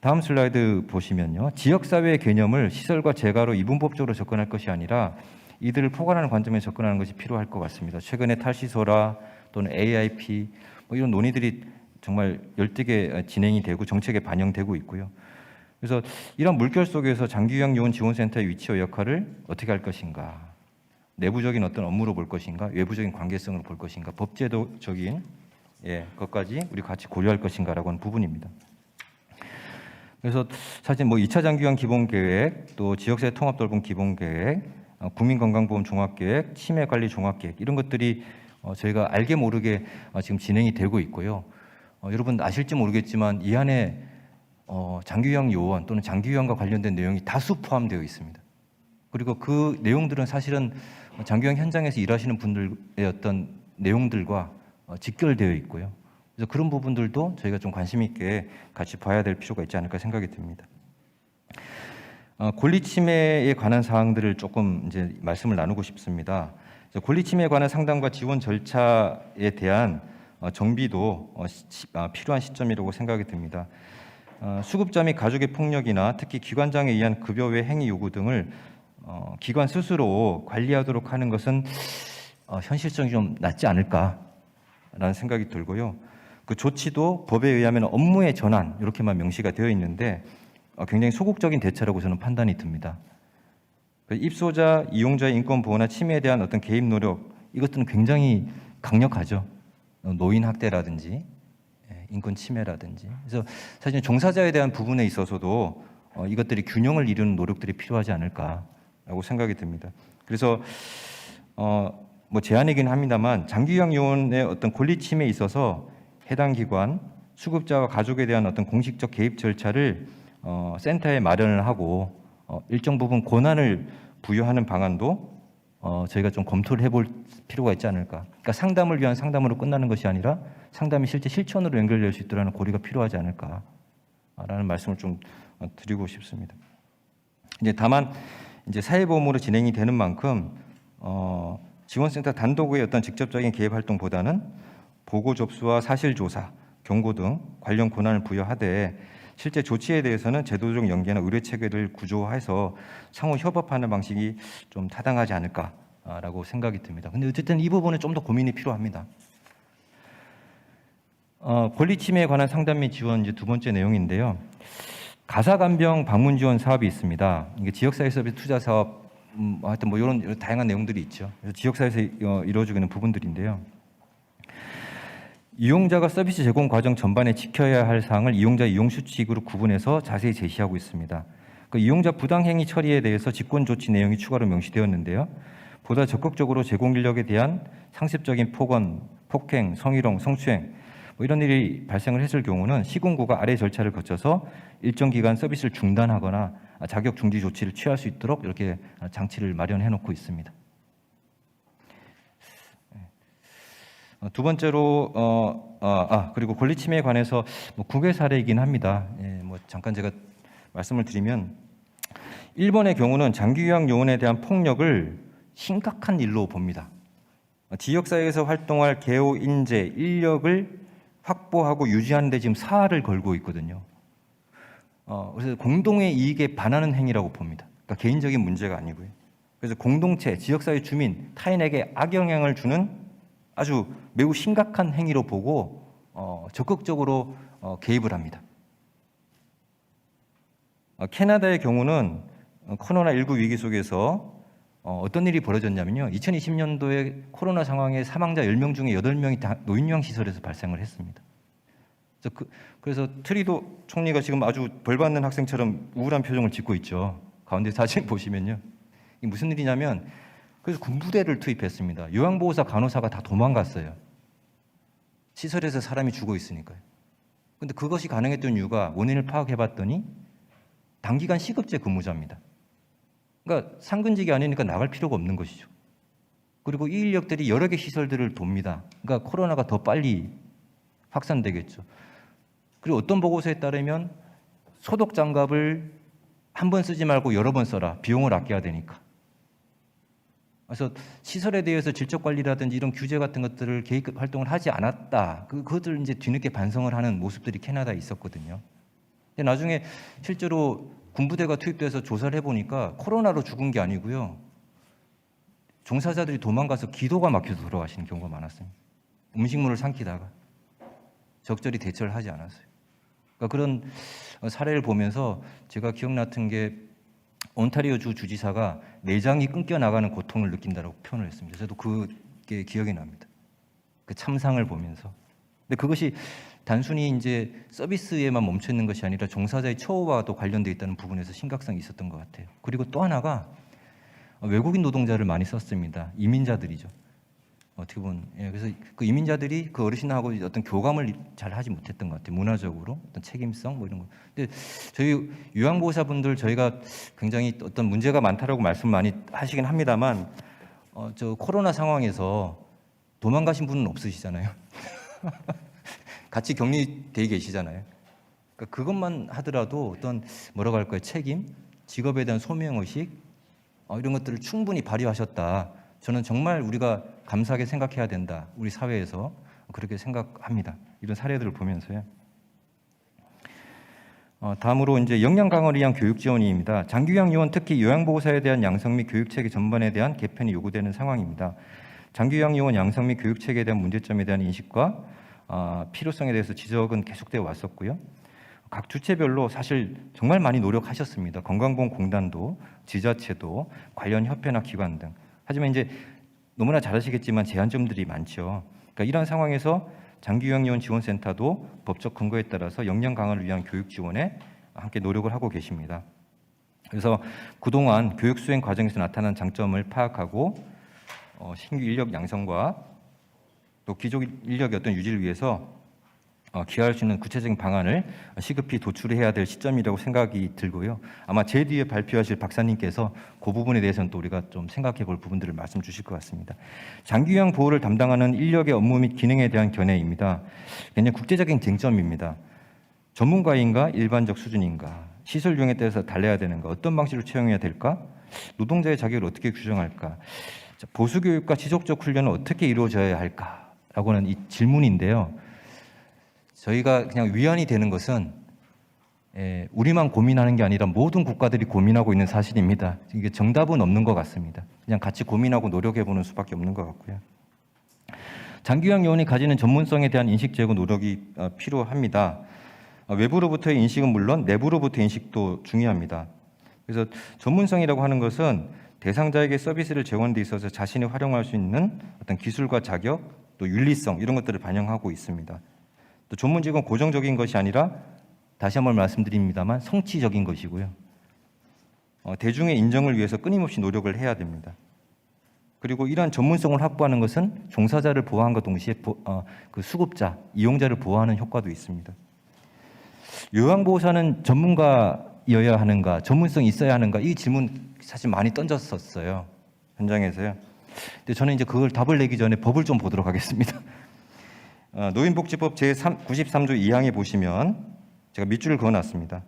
다음 슬라이드 보시면요. 지역사회의 개념을 시설과 재가로 이분법적으로 접근할 것이 아니라 이들을 포괄하는 관점에 접근하는 것이 필요할 것 같습니다. 최근에 탈시설화 또는 AIP 이런 논의들이 정말 열띠게 진행이 되고 정책에 반영되고 있고요. 그래서 이런 물결 속에서 장기요양 요원 지원센터의 위치와 역할을 어떻게 할 것인가, 내부적인 어떤 업무로 볼 것인가, 외부적인 관계성으로 볼 것인가, 법제도적인 것까지 우리 같이 고려할 것인가라고 하는 부분입니다. 그래서 사실 2차 장기요양 기본계획, 또 지역사회 통합돌봄 기본계획, 국민건강보험 종합계획, 치매관리 종합계획 이런 것들이 저희가 알게 모르게 지금 진행이 되고 있고요. 여러분 아실지 모르겠지만 이 안에 장기요양 요원 또는 장기요양과 관련된 내용이 다수 포함되어 있습니다. 그리고 그 내용들은 사실은 장기요양 현장에서 일하시는 분들의 어떤 내용들과 직결되어 있고요. 그래서 그런 부분들도 저희가 좀 관심 있게 같이 봐야 될 필요가 있지 않을까 생각이 듭니다. 권리 침해에 관한 사항들을 조금 이제 말씀을 나누고 싶습니다. 그래서 권리 침해에 관한 상담과 지원 절차에 대한 정비도 필요한 시점이라고 생각이 듭니다. 수급자 및 가족의 폭력이나 특히 기관장에 의한 급여 외 행위 요구 등을 기관 스스로 관리하도록 하는 것은 현실성이 좀 낮지 않을까라는 생각이 들고요. 그 조치도 법에 의하면 업무의 전환 이렇게만 명시가 되어 있는데 굉장히 소극적인 대처라고 저는 판단이 듭니다. 입소자, 이용자의 인권 보호나 침해에 대한 어떤 개입 노력 이것들은 굉장히 강력하죠. 노인 학대라든지 인권 침해라든지. 그래서 사실 종사자에 대한 부분에 있어서도 이것들이 균형을 이루는 노력들이 필요하지 않을까라고 생각이 듭니다. 그래서 뭐 제안이긴 합니다만 장기요양 요원의 어떤 권리 침해에 있어서 해당 기관 수급자와 가족에 대한 어떤 공식적 개입 절차를 센터에 마련을 하고 일정 부분 권한을 부여하는 방안도 저희가 좀 검토를 해볼 필요가 있지 않을까. 그러니까 상담을 위한 상담으로 끝나는 것이 아니라 상담이 실제 실천으로 연결될 수 있도록 하는 고리가 필요하지 않을까라는 말씀을 좀 드리고 싶습니다. 이제 다만 이제 사회보험으로 진행이 되는 만큼 지원센터 단독의 어떤 직접적인 개입 활동보다는 보고 접수와 사실 조사, 경고 등 관련 권한을 부여하되 실제 조치에 대해서는 제도적 연계나 의뢰 체계를 구조화해서 상호 협업하는 방식이 좀 타당하지 않을까라고 생각이 듭니다. 근데 어쨌든 이 부분은 좀 더 고민이 필요합니다. 권리 침해에 관한 상담 및 지원 이제 두 번째 내용인데요. 가사간병 방문 지원 사업이 있습니다. 이게 지역사회 서비스 투자 사업, 하여튼 뭐 이런 다양한 내용들이 있죠. 그래서 지역사회에서 이루어지고 있는 부분들인데요. 이용자가 서비스 제공 과정 전반에 지켜야 할 사항을 이용자 이용 수칙으로 구분해서 자세히 제시하고 있습니다. 그 이용자 부당행위 처리에 대해서 직권 조치 내용이 추가로 명시되었는데요. 보다 적극적으로 제공 인력에 대한 상습적인 폭언, 폭행, 성희롱, 성추행 뭐 이런 일이 발생을 했을 경우는 시군구가 아래 절차를 거쳐서 일정 기간 서비스를 중단하거나 자격 중지 조치를 취할 수 있도록 이렇게 장치를 마련해 놓고 있습니다. 두 번째로 그리고 권리 침해에 관해서 뭐 국외 사례이긴 합니다. 뭐 잠깐 제가 말씀을 드리면 일본의 경우는 장기요양 요원에 대한 폭력을 심각한 일로 봅니다. 지역사회에서 활동할 개호 인재 인력을 확보하고 유지하는 데 지금 사활을 걸고 있거든요. 그래서 공동의 이익에 반하는 행위라고 봅니다. 그러니까 개인적인 문제가 아니고요. 그래서 공동체, 지역사회 주민, 타인에게 악영향을 주는 아주 매우 심각한 행위로 보고 적극적으로 개입을 합니다. 캐나다의 경우는 코로나19 위기 속에서 어떤 일이 벌어졌냐면요. 2020년도에 코로나 상황에 사망자 10명 중에 8명이 노인요양 시설에서 발생을 했습니다. 그래서 트리도 총리가 지금 아주 벌받는 학생처럼 우울한 표정을 짓고 있죠. 가운데 사진 보시면요. 이게 무슨 일이냐면 그래서 군부대를 투입했습니다. 요양보호사, 간호사가 다 도망갔어요. 시설에서 사람이 죽어 있으니까요. 근데 그것이 가능했던 이유가 원인을 파악해봤더니 단기간 시급제 근무자입니다. 그러니까 상근직이 아니니까 나갈 필요가 없는 것이죠. 그리고 이 인력들이 여러 개 시설들을 돕니다. 그러니까 코로나가 더 빨리 확산되겠죠. 그리고 어떤 보고서에 따르면 소독 장갑을 한 번 쓰지 말고 여러 번 써라. 비용을 아껴야 되니까. 그래서 시설에 대해서 질적 관리라든지 이런 규제 같은 것들을 개입 활동을 하지 않았다. 그것들 이제 뒤늦게 반성을 하는 모습들이 캐나다에 있었거든요. 근데 나중에 실제로 군부대가 투입돼서 조사를 해보니까 코로나로 죽은 게 아니고요. 종사자들이 도망가서 기도가 막혀서 돌아가시는 경우가 많았습니다. 음식물을 삼키다가 적절히 대처를 하지 않았어요. 그러니까 그런 사례를 보면서 제가 기억났던 게 온타리오주 주지사가 내장이 끊겨 나가는 고통을 느낀다라고 표현을 했습니다. 저도 그게 기억이 납니다. 그 참상을 보면서. 근데 그것이 단순히 이제 서비스에만 멈춰 있는 것이 아니라 종사자의 처우와도 관련되어 있다는 부분에서 심각성이 있었던 것 같아요. 그리고 또 하나가 외국인 노동자를 많이 썼습니다. 이민자들이죠. 어떻게 보면 그래서 그 이민자들이 그 어르신하고 어떤 교감을 잘 하지 못했던 것 같아요. 문화적으로 어떤 책임성 뭐 이런 거. 근데 저희 요양보호사분들 저희가 굉장히 어떤 문제가 많다라고 말씀 많이 하시긴 합니다만 저 코로나 상황에서 도망가신 분은 없으시잖아요. 같이 격리돼 계시잖아요. 그러니까 그것만 하더라도 어떤 뭐라고 할까요? 책임, 직업에 대한 소명의식 이런 것들을 충분히 발휘하셨다. 저는 정말 우리가 감사하게 생각해야 된다. 우리 사회에서 그렇게 생각합니다. 이런 사례들을 보면서요. 다음으로 이제 역량 강화를 위한 교육 지원입니다. 장기요양 요원 특히 요양보호사에 대한 양성 및 교육 체계 전반에 대한 개편이 요구되는 상황입니다. 장기요양 요원 양성 및 교육 체계에 대한 문제점에 대한 인식과 필요성에 대해서 지적은 계속되어 왔었고요. 각 주체별로 사실 정말 많이 노력하셨습니다. 건강보험공단도 지자체도 관련 협회나 기관 등. 하지만 이제 너무나 잘 아시겠지만 제한점들이 많죠. 그러니까 이런 상황에서 장기요양요원 지원센터도 법적 근거에 따라서 역량 강화를 위한 교육 지원에 함께 노력을 하고 계십니다. 그래서 그동안 교육 수행 과정에서 나타난 장점을 파악하고 신규 인력 양성과 또 기존 인력의 어떤 유지를 위해서 기여할 수 있는 구체적인 방안을 시급히 도출해야 될 시점이라고 생각이 들고요. 아마 제 뒤에 발표하실 박사님께서 그 부분에 대해서는 또 우리가 좀 생각해 볼 부분들을 말씀 주실 것 같습니다. 장기요양 보호를 담당하는 인력의 업무 및 기능에 대한 견해입니다. 굉장히 국제적인 쟁점입니다. 전문가인가 일반적 수준인가 시설 이용에 따라서 달라야 되는가 어떤 방식으로 채용해야 될까 노동자의 자격을 어떻게 규정할까 보수교육과 지속적 훈련은 어떻게 이루어져야 할까라고 하는 이 질문인데요. 저희가 그냥 위안이 되는 것은 우리만 고민하는 게 아니라 모든 국가들이 고민하고 있는 사실입니다. 이게 정답은 없는 것 같습니다. 그냥 같이 고민하고 노력해보는 수밖에 없는 것 같고요. 장기요양 요원이 가지는 전문성에 대한 인식 제고 노력이 필요합니다. 외부로부터의 인식은 물론 내부로부터의 인식도 중요합니다. 그래서 전문성이라고 하는 것은 대상자에게 서비스를 제공하는 데 있어서 자신이 활용할 수 있는 어떤 기술과 자격, 또 윤리성 이런 것들을 반영하고 있습니다. 또 전문직은 고정적인 것이 아니라 다시 한번 말씀드립니다만 성취적인 것이고요. 대중의 인정을 위해서 끊임없이 노력을 해야 됩니다. 그리고 이러한 전문성을 확보하는 것은 종사자를 보호함과 동시에 그 수급자, 이용자를 보호하는 효과도 있습니다. 요양보호사는 전문가여야 하는가, 전문성이 있어야 하는가 이 질문 사실 많이 던졌었어요. 현장에서요. 근데 저는 이제 그걸 답을 내기 전에 법을 좀 보도록 하겠습니다. 노인복지법 제93조 2항에 보시면 제가 밑줄을 그어놨습니다.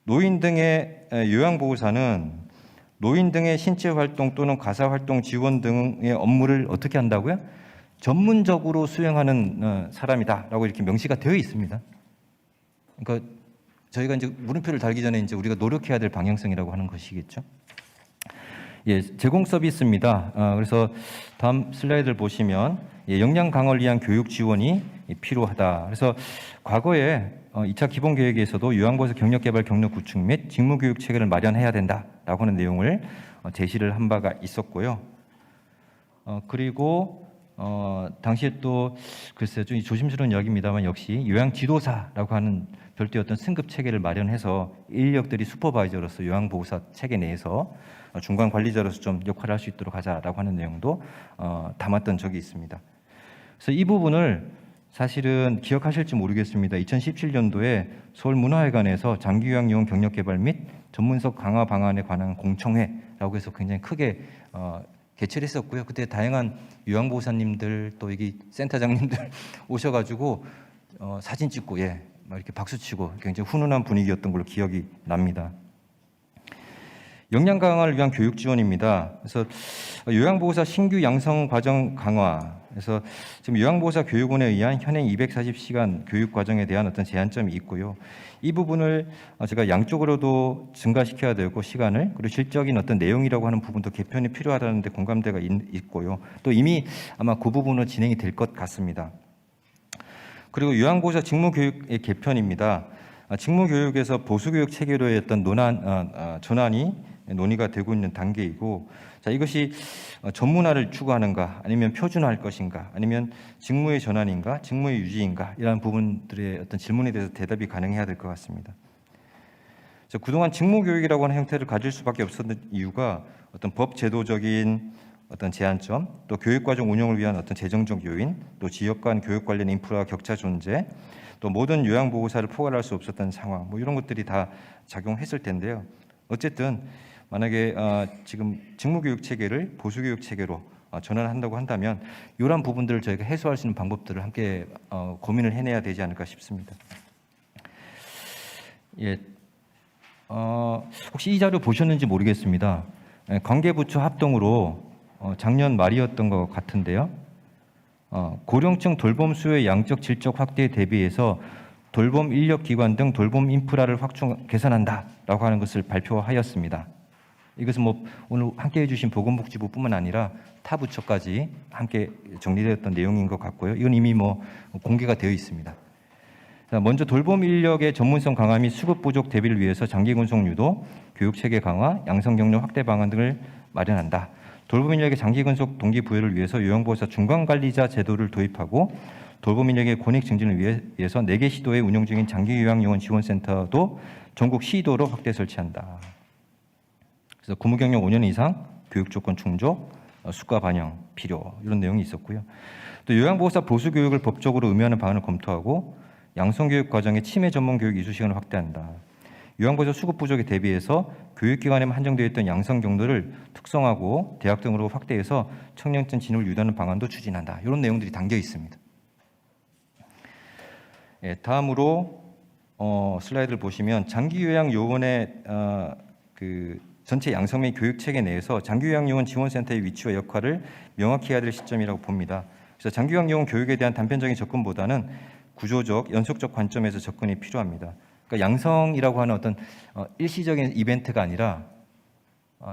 노인 등의 요양보호사는 노인 등의 신체활동 또는 가사활동 지원 등의 업무를 어떻게 한다고요? 전문적으로 수행하는 사람이다라고 이렇게 명시가 되어 있습니다. 그러니까 저희가 이제 물음표를 달기 전에 이제 우리가 노력해야 될 방향성이라고 하는 것이겠죠. 예, 제공 서비스입니다. 그래서 다음 슬라이드를 보시면 역량 강화를 위한 교육 지원이 필요하다. 그래서 과거에 2차 기본계획에서도 요양보호사 경력개발 경력 구축 및 직무교육 체계를 마련해야 된다라고 하는 내용을 제시를 한 바가 있었고요. 그리고 당시에 또 글쎄요 좀 조심스러운 이야기입니다만 역시 요양지도사라고 하는 별도의 어떤 승급 체계를 마련해서 인력들이 슈퍼바이저로서 요양보호사 체계 내에서 중간 관리자로서 좀 역할을 할 수 있도록 하자라고 하는 내용도 담았던 적이 있습니다. 그래서 이 부분을 사실은 기억하실지 모르겠습니다. 2017년도에 서울문화회관에서 장기요양요원 경력개발 및 전문성 강화 방안에 관한 공청회라고 해서 굉장히 크게 개최를 했었고요. 그때 다양한 요양보호사님들 또 여기 센터장님들 오셔가지고 사진 찍고 막 이렇게 박수치고 굉장히 훈훈한 분위기였던 걸로 기억이 납니다. 역량 강화를 위한 교육 지원입니다. 그래서 요양보호사 신규 양성 과정 강화. 그래서 지금 요양보호사 교육원에 의한 현행 240시간 교육 과정에 대한 어떤 제한점이 있고요. 이 부분을 제가 양쪽으로도 증가시켜야 되고 시간을 그리고 실적인 어떤 내용이라고 하는 부분도 개편이 필요하다는 데 공감대가 있고요. 또 이미 아마 그 부분은 진행이 될 것 같습니다. 그리고 요양보호사 직무교육의 개편입니다. 직무교육에서 보수교육 체계로의 어떤 전환이 논의가 되고 있는 단계이고, 자 이것이 전문화를 추구하는가, 아니면 표준화할 것인가, 아니면 직무의 전환인가, 직무의 유지인가 이런 부분들의 어떤 질문에 대해서 대답이 가능해야 될 것 같습니다. 그동안 직무교육이라고 하는 형태를 가질 수밖에 없었던 이유가 어떤 법 제도적인 어떤 제한점, 또 교육과정 운영을 위한 어떤 재정적 요인, 또 지역 간 교육 관련 인프라 격차 존재, 또 모든 요양보호사를 포괄할 수 없었던 상황, 뭐 이런 것들이 다 작용했을 텐데요. 어쨌든 만약에 지금 직무교육 체계를 보수교육 체계로 전환한다고 한다면 이러한 부분들을 저희가 해소할 수 있는 방법들을 함께 고민을 해내야 되지 않을까 싶습니다. 예, 혹시 이 자료 보셨는지 모르겠습니다. 관계부처 합동으로 작년 말이었던 것 같은데요. 고령층 돌봄 수요의 양적 질적 확대에 대비해서 돌봄 인력 기관 등 돌봄 인프라를 확충 개선한다라고 하는 것을 발표하였습니다. 이것은 뭐 오늘 함께 해주신 보건복지부뿐만 아니라 타 부처까지 함께 정리되었던 내용인 것 같고요. 이건 이미 뭐 공개가 되어 있습니다. 먼저 돌봄 인력의 전문성 강화 및 수급 부족 대비를 위해서 장기 군속 유도, 교육 체계 강화, 양성 경력 확대 방안 등을 마련한다. 돌봄 인력의 장기 군속 동기 부여를 위해서 요양보호사 중간 관리자 제도를 도입하고 돌봄 인력의 권익 증진을 위해서 4개 시도에 운영 중인 장기 요양 요원 지원센터도 전국 시도로 확대 설치한다. 그래서 근무 경력 5년 이상, 교육 조건 충족, 수가 반영 필요 이런 내용이 있었고요. 또 요양보호사 보수 교육을 법적으로 의무화하는 방안을 검토하고 양성교육 과정의 치매 전문 교육 이수 시간을 확대한다. 요양보호사 수급 부족에 대비해서 교육기관에만 한정되어 있던 양성 경로를 특성화하고 대학 등으로 확대해서 청년층 진입을 유도하는 방안도 추진한다. 이런 내용들이 담겨 있습니다. 예, 다음으로 슬라이드를 보시면 장기요양 요원의 그 전체 양성 및 교육 체계 내에서 장기요양 요원 지원센터의 위치와 역할을 명확히 해야 될 시점이라고 봅니다. 그래서 장기요양 요원 교육에 대한 단편적인 접근보다는 구조적, 연속적 관점에서 접근이 필요합니다. 그러니까 양성이라고 하는 어떤 일시적인 이벤트가 아니라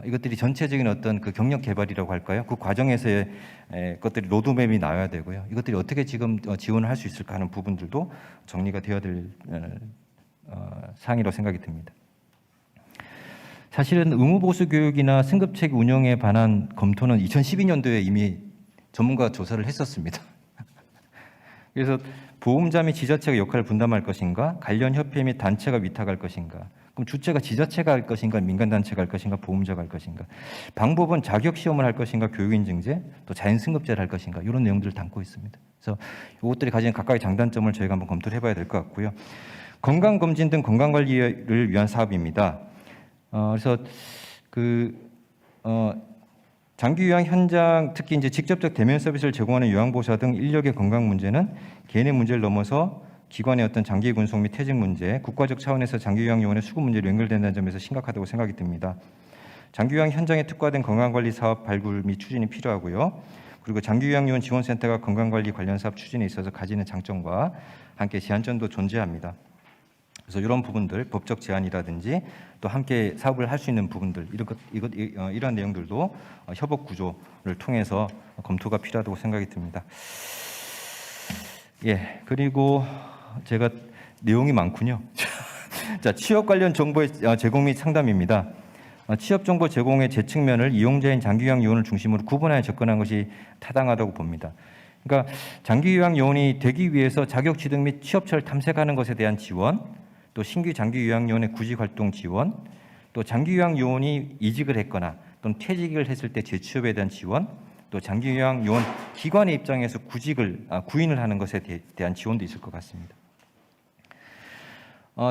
이것들이 전체적인 어떤 그 경력 개발이라고 할까요? 그 과정에서의 것들이 로드맵이 나와야 되고요. 이것들이 어떻게 지금 지원을 할 수 있을까 하는 부분들도 정리가 되어야 될 사항이라고 생각이 듭니다. 사실은 의무보수 교육이나 승급체계 운영에 관한 검토는 2012년도에 이미 전문가 조사를 했었습니다. 그래서 보험자 및 지자체가 역할을 분담할 것인가, 관련 협회 및 단체가 위탁할 것인가, 그럼 주체가 지자체가 할 것인가, 민간단체가 할 것인가, 보험자가 할 것인가, 방법은 자격시험을 할 것인가, 교육인증제, 또 자연승급제를 할 것인가, 이런 내용들을 담고 있습니다. 그래서 이것들이 가진 각각의 장단점을 저희가 한번 검토를 해봐야 될 것 같고요. 건강검진 등 건강관리를 위한 사업입니다. 그래서 장기 요양 현장, 특히 이제 직접적 대면 서비스를 제공하는 요양보호사 등 인력의 건강 문제는 개인의 문제를 넘어서 기관의 어떤 장기 군속 및 퇴직 문제, 국가적 차원에서 장기 요양 요원의 수급 문제로 연결된다는 점에서 심각하다고 생각이 듭니다. 장기 요양 현장에 특화된 건강관리 사업 발굴 및 추진이 필요하고요. 그리고 장기 요양 요원 지원센터가 건강관리 관련 사업 추진에 있어서 가지는 장점과 함께 제한점도 존재합니다. 그래서 이런 부분들, 법적 제한이라든지 또 함께 사업을 할 수 있는 부분들, 이러한 내용들도 협업 구조를 통해서 검토가 필요하다고 생각이 듭니다. 예, 그리고 제가 내용이 많군요. 자, 취업 관련 정보의 제공 및 상담입니다. 취업 정보 제공의 제 측면을 이용자인 장기요양 요원을 중심으로 구분하여 접근한 것이 타당하다고 봅니다. 그러니까 장기요양 요원이 되기 위해서 자격 취득 및 취업처를 탐색하는 것에 대한 지원, 또 신규 장기요양요원의 구직 활동 지원, 또 장기요양요원이 이직을 했거나 또는 퇴직을 했을 때 재취업에 대한 지원, 또 장기요양요원 기관의 입장에서 구인을 하는 것에 대한 지원도 있을 것 같습니다.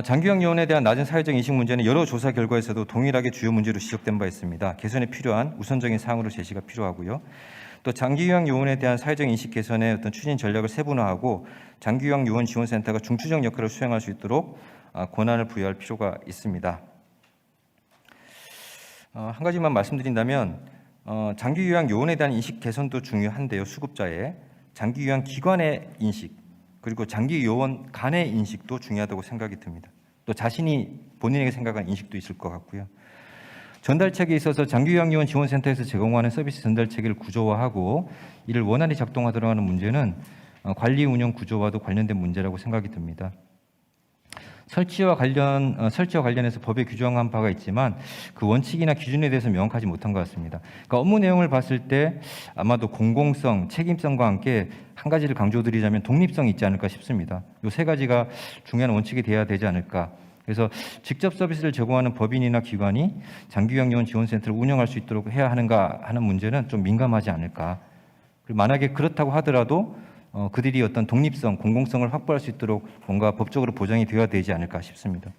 장기요양요원에 대한 낮은 사회적 인식 문제는 여러 조사 결과에서도 동일하게 주요 문제로 지적된 바 있습니다. 개선에 필요한 우선적인 사항으로 제시가 필요하고요. 또 장기요양요원에 대한 사회적 인식 개선의 어떤 추진 전략을 세분화하고 장기요양요원 지원센터가 중추적 역할을 수행할 수 있도록 권한을 부여할 필요가 있습니다. 한 가지만 말씀드린다면 장기요양 요원에 대한 인식 개선도 중요한데요. 수급자의 장기요양 기관의 인식, 그리고 장기요원 간의 인식도 중요하다고 생각이 듭니다. 또 자신이 본인에게 생각하는 인식도 있을 것 같고요. 전달체계에 있어서 장기요양 요원 지원센터에서 제공하는 서비스 전달체계를 구조화하고 이를 원활히 작동하도록 하는 문제는 관리 운영 구조와도 관련된 문제라고 생각이 듭니다. 설치와 관련해서 법에 규정한 바가 있지만 그 원칙이나 기준에 대해서 명확하지 못한 것 같습니다. 그러니까 업무 내용을 봤을 때 아마도 공공성, 책임성과 함께 한 가지를 강조드리자면 독립성이 있지 않을까 싶습니다. 이 세 가지가 중요한 원칙이 돼야 되지 않을까. 그래서 직접 서비스를 제공하는 법인이나 기관이 장기요양 요원 지원센터를 운영할 수 있도록 해야 하는가 하는 문제는 좀 민감하지 않을까. 그리고 만약에 그렇다고 하더라도 그들이 어떤 독립성, 공공성을 확보할 수 있도록 뭔가 법적으로 보장이 되어야 되지 않을까 싶습니다.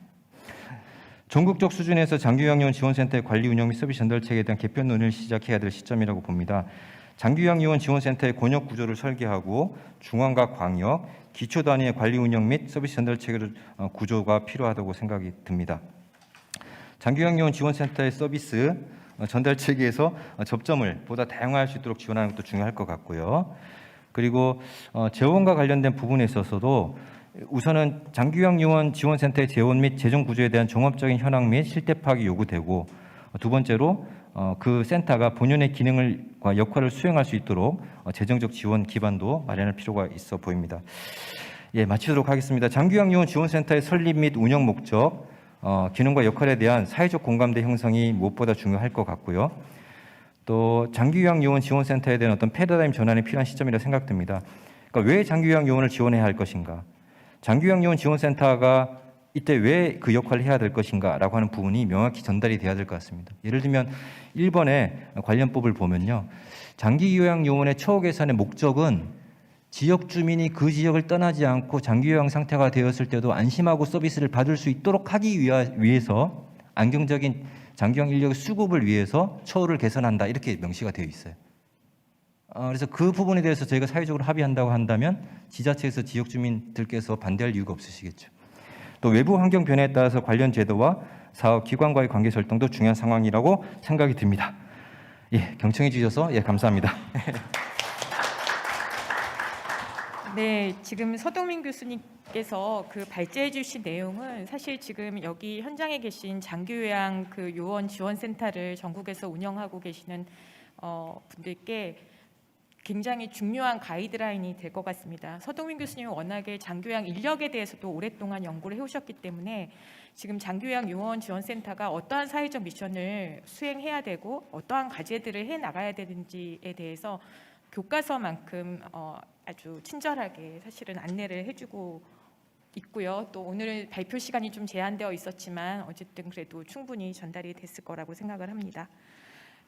전국적 수준에서 장기요양 요원 지원센터의 관리 운영 및 서비스 전달 체계에 대한 개편 논의를 시작해야 될 시점이라고 봅니다. 장기요양 요원 지원센터의 권역 구조를 설계하고 중앙과 광역, 기초 단위의 관리 운영 및 서비스 전달 체계를 구조가 필요하다고 생각이 듭니다. 장기요양 요원 지원센터의 서비스 전달 체계에서 접점을 보다 다양화할 수 있도록 지원하는 것도 중요할 것 같고요. 그리고 재원과 관련된 부분에 있어서도 우선은 장기요양 요원 지원센터의 재원 및 재정 구조에 대한 종합적인 현황 및 실태 파악이 요구되고, 두 번째로 그 센터가 본연의 기능과 역할을 수행할 수 있도록 재정적 지원 기반도 마련할 필요가 있어 보입니다. 예, 마치도록 하겠습니다. 장기요양 요원 지원센터의 설립 및 운영 목적, 기능과 역할에 대한 사회적 공감대 형성이 무엇보다 중요할 것 같고요. 또 장기요양 요원 지원센터에 대한 어떤 패러다임 전환이 필요한 시점이라 생각됩니다. 그러니까 왜 장기요양 요원을 지원해야 할 것인가? 장기요양 요원 지원센터가 이때 왜 그 역할을 해야 될 것인가라고 하는 부분이 명확히 전달이 돼야 될 것 같습니다. 예를 들면 1번의 관련법을 보면요, 장기요양 요원의 처우 개선의 목적은 지역 주민이 그 지역을 떠나지 않고 장기요양 상태가 되었을 때도 안심하고 서비스를 받을 수 있도록 하기 위해서 안정적인 장기요양 인력의 수급을 위해서 처우를 개선한다, 이렇게 명시가 되어 있어요. 그래서 그 부분에 대해서 저희가 사회적으로 합의한다고 한다면 지자체에서 지역 주민들께서 반대할 이유가 없으시겠죠. 또 외부 환경 변화에 따라서 관련 제도와 사업 기관과의 관계 절동도 중요한 상황이라고 생각이 듭니다. 예, 경청해 주셔서 감사합니다. 네, 지금 서동민 교수님께서 그 발제해 주신 내용은 사실 지금 여기 현장에 계신 장기요양 그 요원 지원센터를 전국에서 운영하고 계시는 분들께 굉장히 중요한 가이드라인이 될 것 같습니다. 서동민 교수님은 워낙에 장기요양 인력에 대해서도 오랫동안 연구를 해오셨기 때문에 지금 장기요양 요원 지원센터가 어떠한 사회적 미션을 수행해야 되고 어떠한 과제들을 해나가야 되는지에 대해서 교과서만큼 아주 친절하게 사실은 안내를 해주고 있고요. 또 오늘 발표 시간이 좀 제한되어 있었지만 어쨌든 그래도 충분히 전달이 됐을 거라고 생각을 합니다.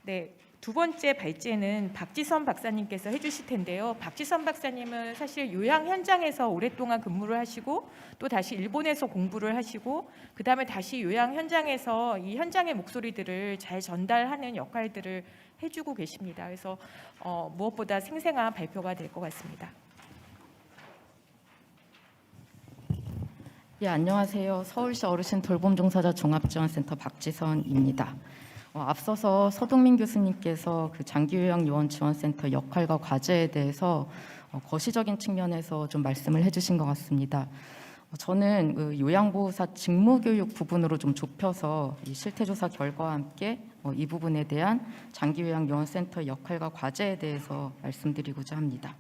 네, 두 번째 발제는 박지선 박사님께서 해주실 텐데요. 박지선 박사님은 사실 요양 현장에서 오랫동안 근무를 하시고 또 다시 일본에서 공부를 하시고 그 다음에 다시 요양 현장에서 이 현장의 목소리들을 잘 전달하는 역할들을 해주고 계십니다. 그래서 무엇보다 생생한 발표가 될 것 같습니다. 예, 안녕하세요. 서울시 어르신 돌봄 종사자 종합지원센터 박지선입니다. 앞서서 서동민 교수님께서 그 장기요양 요원 지원센터 역할과 과제에 대해서 거시적인 측면에서 좀 말씀을 해주신 것 같습니다. 저는 그 요양보호사 직무교육 부분으로 좀 좁혀서 이 실태조사 결과와 함께 이 부분에 대한 장기요양 요원센터 역할과 과제에 대해서 말씀드리고자 합니다.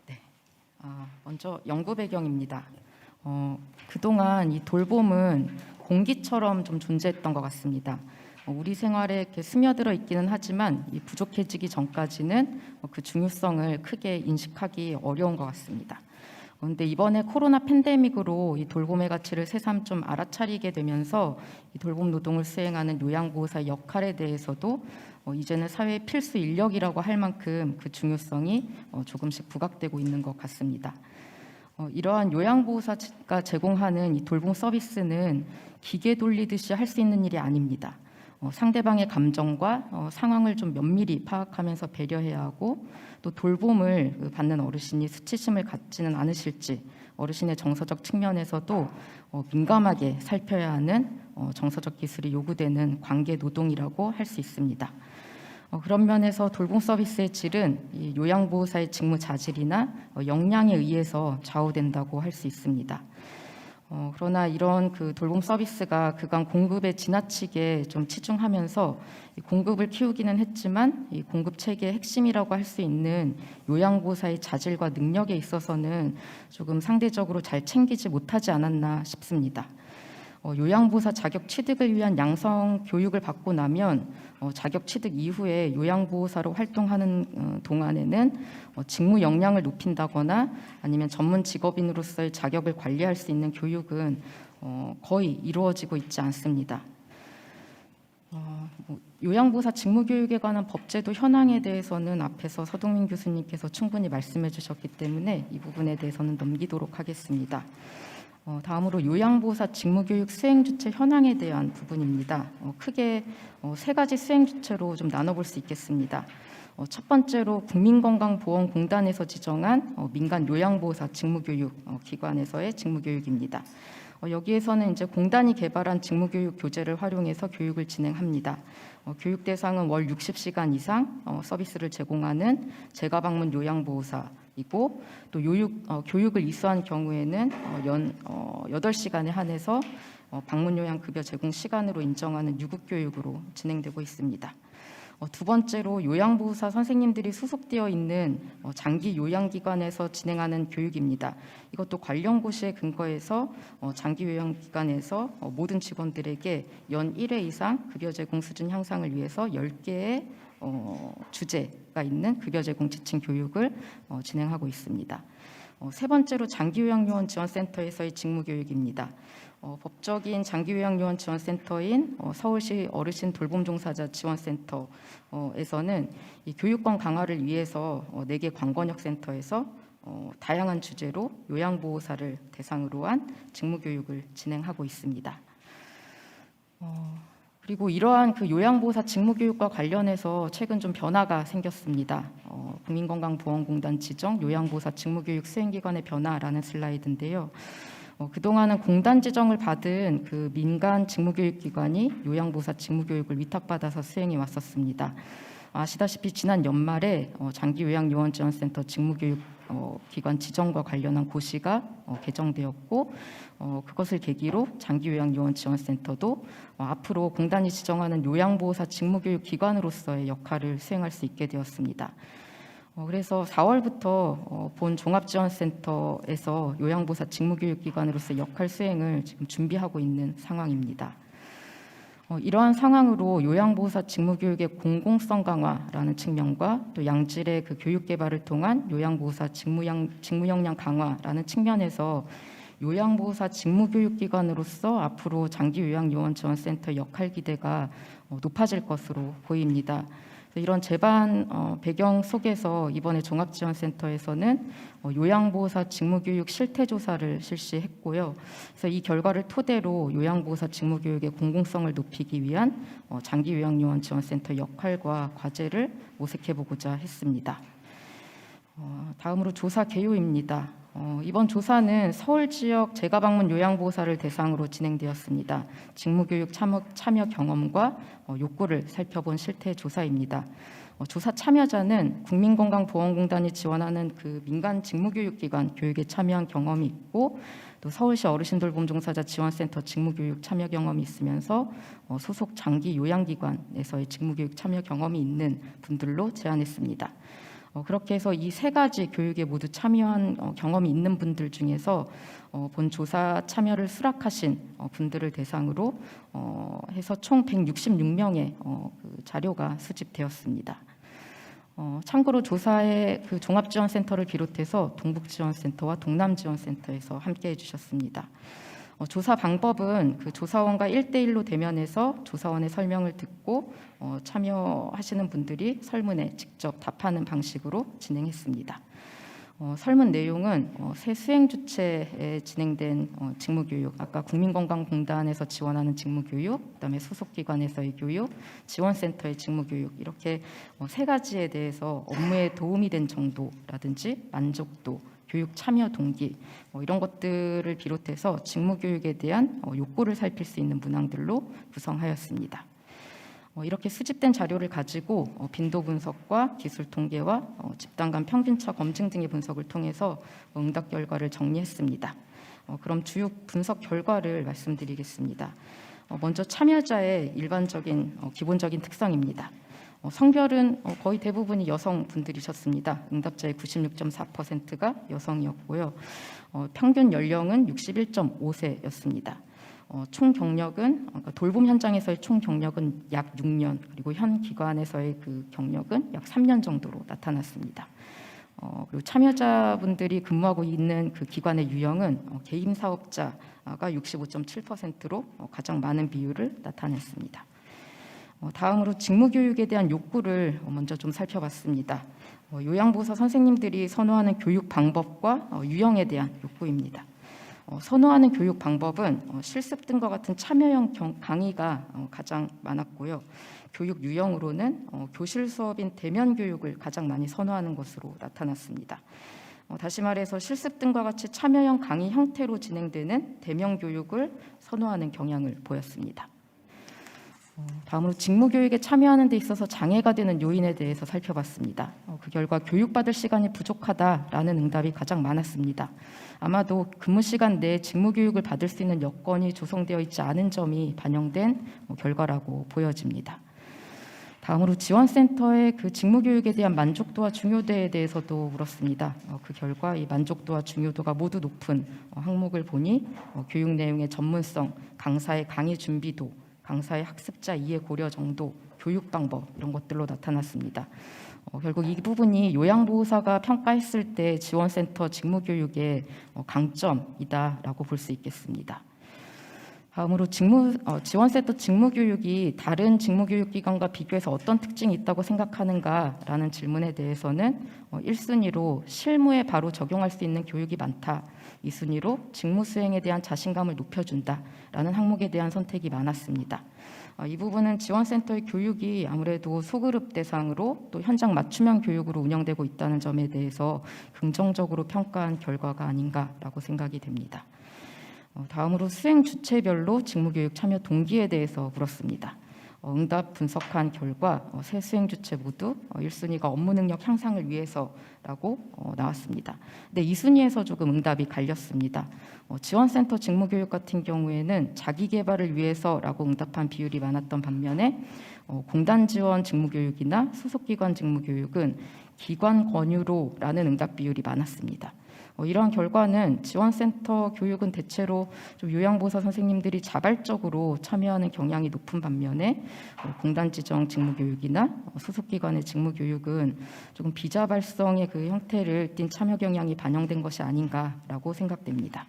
네, 먼저 연구 배경입니다. 그동안 이 돌봄은 공기처럼 좀 존재했던 것 같습니다. 우리 생활에 이렇게 스며들어 있기는 하지만 이 부족해지기 전까지는 그 중요성을 크게 인식하기 어려운 것 같습니다. 그런데 이번에 코로나 팬데믹으로 이 돌봄의 가치를 새삼 좀 알아차리게 되면서 이 돌봄 노동을 수행하는 요양보호사 역할에 대해서도 이제는 사회의 필수 인력이라고 할 만큼 그 중요성이 조금씩 부각되고 있는 것 같습니다. 이러한 요양보호사가 제공하는 이 돌봄 서비스는 기계 돌리듯이 할 수 있는 일이 아닙니다. 상대방의 감정과 상황을 좀 면밀히 파악하면서 배려해야 하고 또 돌봄을 받는 어르신이 수치심을 갖지는 않으실지 어르신의 정서적 측면에서도 민감하게 살펴야 하는 정서적 기술이 요구되는 관계 노동이라고 할 수 있습니다. 그런 면에서 돌봄 서비스의 질은 이 요양보호사의 직무 자질이나 역량에 의해서 좌우된다고 할 수 있습니다. 그러나 이런 그 돌봄 서비스가 그간 공급에 지나치게 좀 치중하면서 이 공급을 키우기는 했지만 이 공급 체계의 핵심이라고 할 수 있는 요양보호사의 자질과 능력에 있어서는 조금 상대적으로 잘 챙기지 못하지 않았나 싶습니다. 요양보호사 자격 취득을 위한 양성 교육을 받고 나면 자격 취득 이후에 요양보호사로 활동하는 동안에는 직무 역량을 높인다거나 아니면 전문 직업인으로서의 자격을 관리할 수 있는 교육은 거의 이루어지고 있지 않습니다. 요양보호사 직무교육에 관한 법제도 현황에 대해서는 앞에서 서동민 교수님께서 충분히 말씀해 주셨기 때문에 이 부분에 대해서는 넘기도록 하겠습니다. 다음으로 요양보호사 직무교육 수행주체 현황에 대한 부분입니다. 크게 세 가지 수행주체로 좀 나눠볼 수 있겠습니다. 첫 번째로 국민건강보험공단에서 지정한 민간 요양보호사 직무교육 기관에서의 직무교육입니다. 여기에서는 이제 공단이 개발한 직무교육 교재를 활용해서 교육을 진행합니다. 교육 대상은 월 60시간 이상 서비스를 제공하는 재가방문 요양보호사이고 또 교육을 이수한 경우에는 연 8시간에 한해서 방문 요양급여 제공 시간으로 인정하는 유급교육으로 진행되고 있습니다. 두 번째로 요양보호사 선생님들이 소속되어 있는 장기 요양기관에서 진행하는 교육입니다. 이것도 관련 고시에 근거해서 장기 요양기관에서 모든 직원들에게 연 1회 이상 급여 제공 수준 향상을 위해서 10개의 주제가 있는 급여 제공 지침 교육을 진행하고 있습니다. 세 번째로 장기요양요원 지원센터에서의 직무교육입니다. 법적인 장기요양요원 지원센터인 서울시 어르신 돌봄 종사자 지원센터에서는 이 교육권 강화를 위해서 4개 관건역 센터에서 다양한 주제로 요양보호사를 대상으로 한 직무교육을 진행하고 있습니다. 그리고 이러한 그 요양보호사 직무교육과 관련해서 최근 좀 변화가 생겼습니다. 국민건강보험공단 지정 요양보호사 직무교육 수행기관의 변화라는 슬라이드인데요. 그동안은 공단 지정을 받은 그 민간 직무교육기관이 요양보호사 직무교육을 위탁받아서 수행해 왔었습니다. 아시다시피 지난 연말에 장기요양요원지원센터 직무교육 기관 지정과 관련한 고시가 개정되었고 그것을 계기로 장기요양요원지원센터도 앞으로 공단이 지정하는 요양보호사 직무교육 기관으로서의 역할을 수행할 수 있게 되었습니다. 그래서 4월부터 본 종합지원센터에서 요양보호사 직무교육기관으로서 역할 수행을 지금 준비하고 있는 상황입니다. 이러한 상황으로 요양보호사 직무교육의 공공성 강화라는 측면과 또 양질의 그 교육 개발을 통한 요양보호사 직무 역량 강화라는 측면에서 요양보호사 직무교육기관으로서 앞으로 장기요양요원지원센터 역할 기대가 높아질 것으로 보입니다. 이런 제반 배경 속에서 이번에 종합지원센터에서는 요양보호사 직무교육 실태조사를 실시했고요. 그래서 이 결과를 토대로 요양보호사 직무교육의 공공성을 높이기 위한 장기요양요원지원센터 역할과 과제를 모색해보고자 했습니다. 다음으로 조사 개요입니다. 이번 조사는 서울 지역 재가방문 요양보호사를 대상으로 진행되었습니다. 직무교육 참여 경험과 욕구를 살펴본 실태 조사입니다. 조사 참여자는 국민건강보험공단이 지원하는 그 민간 직무교육기관 교육에 참여한 경험이 있고 또 서울시 어르신돌봄종사자 지원센터 직무교육 참여 경험이 있으면서 소속 장기 요양기관에서의 직무교육 참여 경험이 있는 분들로 제안했습니다. 그렇게 해서 이 세 가지 교육에 모두 참여한 경험이 있는 분들 중에서 본 조사 참여를 수락하신 분들을 대상으로 해서 총 166명의 그 자료가 수집되었습니다. 참고로 조사에 그 종합지원센터를 비롯해서 동북지원센터와 동남지원센터에서 함께해 주셨습니다. 조사 방법은 그 조사원과 1대1로 대면해서 조사원의 설명을 듣고 참여하시는 분들이 설문에 직접 답하는 방식으로 진행했습니다. 설문 내용은 새 수행 주체에 진행된 직무교육, 아까 국민건강공단에서 지원하는 직무교육, 그다음에 소속기관에서의 교육, 지원센터의 직무교육 이렇게 세 가지에 대해서 업무에 도움이 된 정도라든지 만족도, 교육 참여 동기 이런 것들을 비롯해서 직무교육에 대한 욕구를 살필 수 있는 문항들로 구성하였습니다. 이렇게 수집된 자료를 가지고 빈도 분석과 기술 통계와 집단 간 평균차 검증 등의 분석을 통해서 응답 결과를 정리했습니다. 그럼 주요 분석 결과를 말씀드리겠습니다. 먼저 참여자의 일반적인 기본적인 특성입니다. 성별은 거의 대부분이 여성분들이셨습니다. 응답자의 96.4%가 여성이었고요. 평균 연령은 61.5세였습니다. 총 경력은 그러니까 돌봄 현장에서의 총 경력은 약 6년, 그리고 현 기관에서의 그 경력은 약 3년 정도로 나타났습니다. 그리고 참여자분들이 근무하고 있는 그 기관의 유형은 개인 사업자가 65.7%로 가장 많은 비율을 나타냈습니다. 다음으로 직무교육에 대한 욕구를 먼저 좀 살펴봤습니다. 요양보호사 선생님들이 선호하는 교육 방법과 유형에 대한 욕구입니다. 선호하는 교육 방법은 실습 등과 같은 참여형 강의가 가장 많았고요. 교육 유형으로는 교실 수업인 대면 교육을 가장 많이 선호하는 것으로 나타났습니다. 다시 말해서 실습 등과 같이 참여형 강의 형태로 진행되는 대면 교육을 선호하는 경향을 보였습니다. 다음으로 직무교육에 참여하는 데 있어서 장애가 되는 요인에 대해서 살펴봤습니다. 그 결과 교육받을 시간이 부족하다라는 응답이 가장 많았습니다. 아마도 근무 시간 내에 직무교육을 받을 수 있는 여건이 조성되어 있지 않은 점이 반영된 결과라고 보여집니다. 다음으로 지원센터의 그 직무교육에 대한 만족도와 중요도에 대해서도 물었습니다. 그 결과 이 만족도와 중요도가 모두 높은 항목을 보니 교육 내용의 전문성, 강사의 강의 준비도, 강사의 학습자 이해 고려 정도, 교육 방법 이런 것들로 나타났습니다. 결국 이 부분이 요양보호사가 평가했을 때 지원센터 직무교육의 강점이다라고 볼 수 있겠습니다. 다음으로 지원센터 직무교육이 다른 직무교육기관과 비교해서 어떤 특징이 있다고 생각하는가라는 질문에 대해서는 1순위로 실무에 바로 적용할 수 있는 교육이 많다, 2순위로 직무 수행에 대한 자신감을 높여준다라는 항목에 대한 선택이 많았습니다. 이 부분은 지원센터의 교육이 아무래도 소그룹 대상으로 또 현장 맞춤형 교육으로 운영되고 있다는 점에 대해서 긍정적으로 평가한 결과가 아닌가라고 생각이 됩니다. 다음으로 수행 주체별로 직무교육 참여 동기에 대해서 물었습니다. 응답 분석한 결과 세 수행 주체 모두 1순위가 업무 능력 향상을 위해서라고 나왔습니다. 근데 2순위에서 조금 응답이 갈렸습니다. 지원센터 직무교육 같은 경우에는 자기 개발을 위해서라고 응답한 비율이 많았던 반면에 공단 지원 직무교육이나 소속기관 직무교육은 기관 권유로라는 응답 비율이 많았습니다. 이러한 결과는 지원센터 교육은 대체로 좀 요양보호사 선생님들이 자발적으로 참여하는 경향이 높은 반면에 공단 지정 직무교육이나 소속기관의 직무교육은 조금 비자발성의 그 형태를 띤 참여 경향이 반영된 것이 아닌가라고 생각됩니다.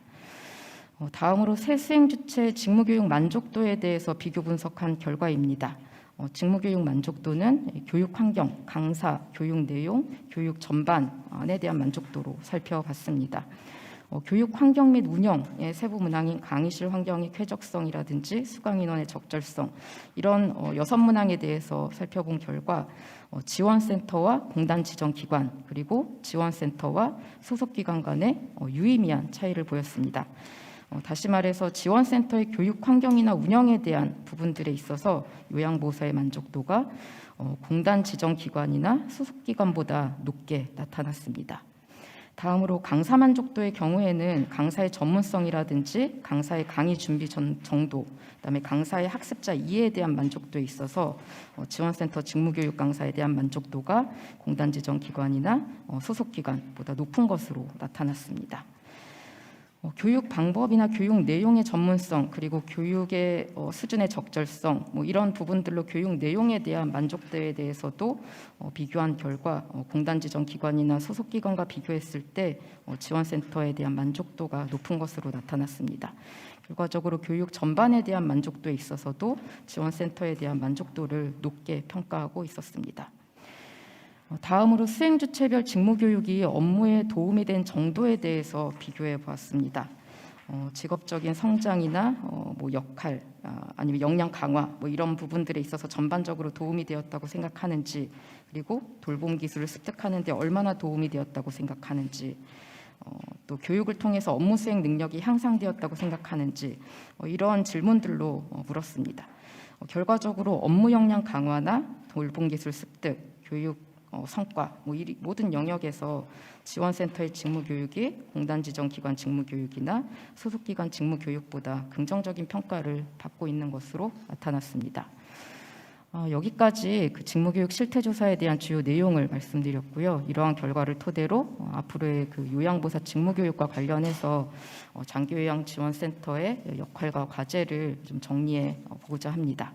다음으로 새 수행 주체 직무교육 만족도에 대해서 비교 분석한 결과입니다. 직무교육 만족도는 교육 환경, 강사, 교육 내용, 교육 전반에 대한 만족도로 살펴봤습니다. 교육 환경 및 운영의 세부 문항인 강의실 환경의 쾌적성이라든지 수강 인원의 적절성, 이런 6문항에 대해서 살펴본 결과 지원센터와 공단 지정 기관 그리고 지원센터와 소속기관 간의 유의미한 차이를 보였습니다. 다시 말해서 지원센터의 교육 환경이나 운영에 대한 부분들에 있어서 요양보호사의 만족도가 공단 지정 기관이나 소속기관보다 높게 나타났습니다. 다음으로 강사 만족도의 경우에는 강사의 전문성이라든지 강사의 강의 준비 정도, 그다음에 강사의 학습자 이해에 대한 만족도에 있어서 지원센터 직무교육 강사에 대한 만족도가 공단 지정 기관이나 소속기관보다 높은 것으로 나타났습니다. 교육 방법이나 교육 내용의 전문성 그리고 교육의 수준의 적절성 이런 부분들로 교육 내용에 대한 만족도에 대해서도 비교한 결과 공단 지정 기관이나 소속 기관과 비교했을 때 지원센터에 대한 만족도가 높은 것으로 나타났습니다. 결과적으로 교육 전반에 대한 만족도에 있어서도 지원센터에 대한 만족도를 높게 평가하고 있었습니다. 다음으로 수행주체별 직무교육이 업무에 도움이 된 정도에 대해서 비교해 보았습니다. 직업적인 성장이나 역할, 아니면 역량 강화 이런 부분들에 있어서 전반적으로 도움이 되었다고 생각하는지, 그리고 돌봄 기술을 습득하는 데 얼마나 도움이 되었다고 생각하는지, 또 교육을 통해서 업무 수행 능력이 향상되었다고 생각하는지 이러한 질문들로 물었습니다. 결과적으로 업무 역량 강화나 돌봄 기술 습득, 교육 성과 이 모든 영역에서 지원센터의 직무교육이 공단 지정 기관 직무교육이나 소속기관 직무교육보다 긍정적인 평가를 받고 있는 것으로 나타났습니다. 여기까지 그 직무교육 실태조사에 대한 주요 내용을 말씀드렸고요. 이러한 결과를 토대로 앞으로의 그 요양보호사 직무교육과 관련해서 장기요양지원센터의 역할과 과제를 좀 정리해 보고자 합니다.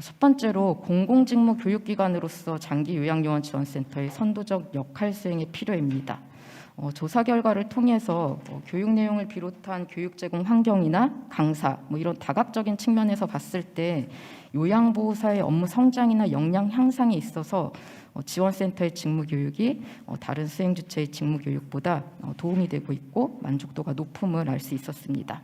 첫 번째로 공공직무교육기관으로서 장기요양요원지원센터의 선도적 역할 수행의 필요입니다. 조사 결과를 통해서 교육 내용을 비롯한 교육 제공 환경이나 강사 이런 다각적인 측면에서 봤을 때 요양보호사의 업무 성장이나 역량 향상에 있어서 지원센터의 직무교육이 다른 수행주체의 직무교육보다 도움이 되고 있고 만족도가 높음을 알 수 있었습니다.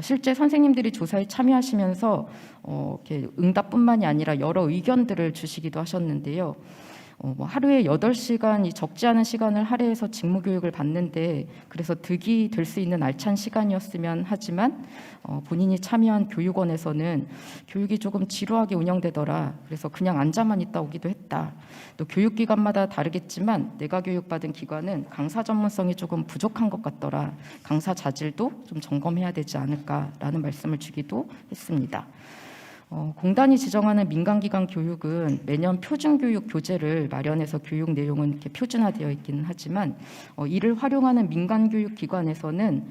실제 선생님들이 조사에 참여하시면서 이렇게 응답뿐만이 아니라 여러 의견들을 주시기도 하셨는데요. 하루에 8시간 적지 않은 시간을 할애해서 직무교육을 받는데 그래서 득이 될 수 있는 알찬 시간이었으면 하지만 본인이 참여한 교육원에서는 교육이 조금 지루하게 운영되더라. 그래서 그냥 앉아만 있다 오기도 했다. 또 교육기관마다 다르겠지만 내가 교육받은 기관은 강사 전문성이 조금 부족한 것 같더라. 강사 자질도 좀 점검해야 되지 않을까라는 말씀을 주기도 했습니다. 공단이 지정하는 민간기관 교육은 매년 표준교육 교재를 마련해서 교육 내용은 이렇게 표준화되어 있기는 하지만 이를 활용하는 민간교육기관에서는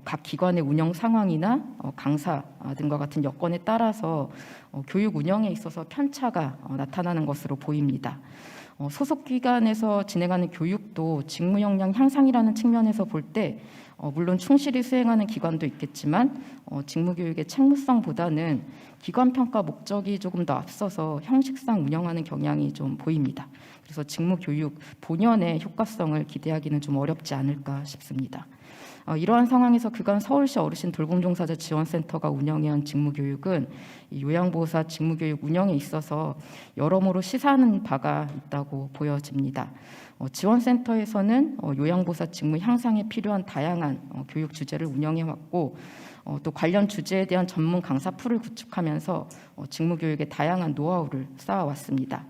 각 기관의 운영 상황이나 강사 등과 같은 여건에 따라서 교육 운영에 있어서 편차가 나타나는 것으로 보입니다. 소속 기관에서 진행하는 교육도 직무 역량 향상이라는 측면에서 볼 때 물론 충실히 수행하는 기관도 있겠지만 직무교육의 책무성보다는 기관 평가 목적이 조금 더 앞서서 형식상 운영하는 경향이 좀 보입니다. 그래서 직무교육 본연의 효과성을 기대하기는 좀 어렵지 않을까 싶습니다. 이러한 상황에서 그간 서울시 어르신 돌봄종사자 지원센터가 운영해온 직무교육은 이 요양보호사 직무교육 운영에 있어서 여러모로 시사하는 바가 있다고 보여집니다. 지원센터에서는 요양보호사 직무 향상에 필요한 다양한 교육 주제를 운영해왔고 또 관련 주제에 대한 전문 강사 풀을 구축하면서 직무교육의 다양한 노하우를 쌓아왔습니다.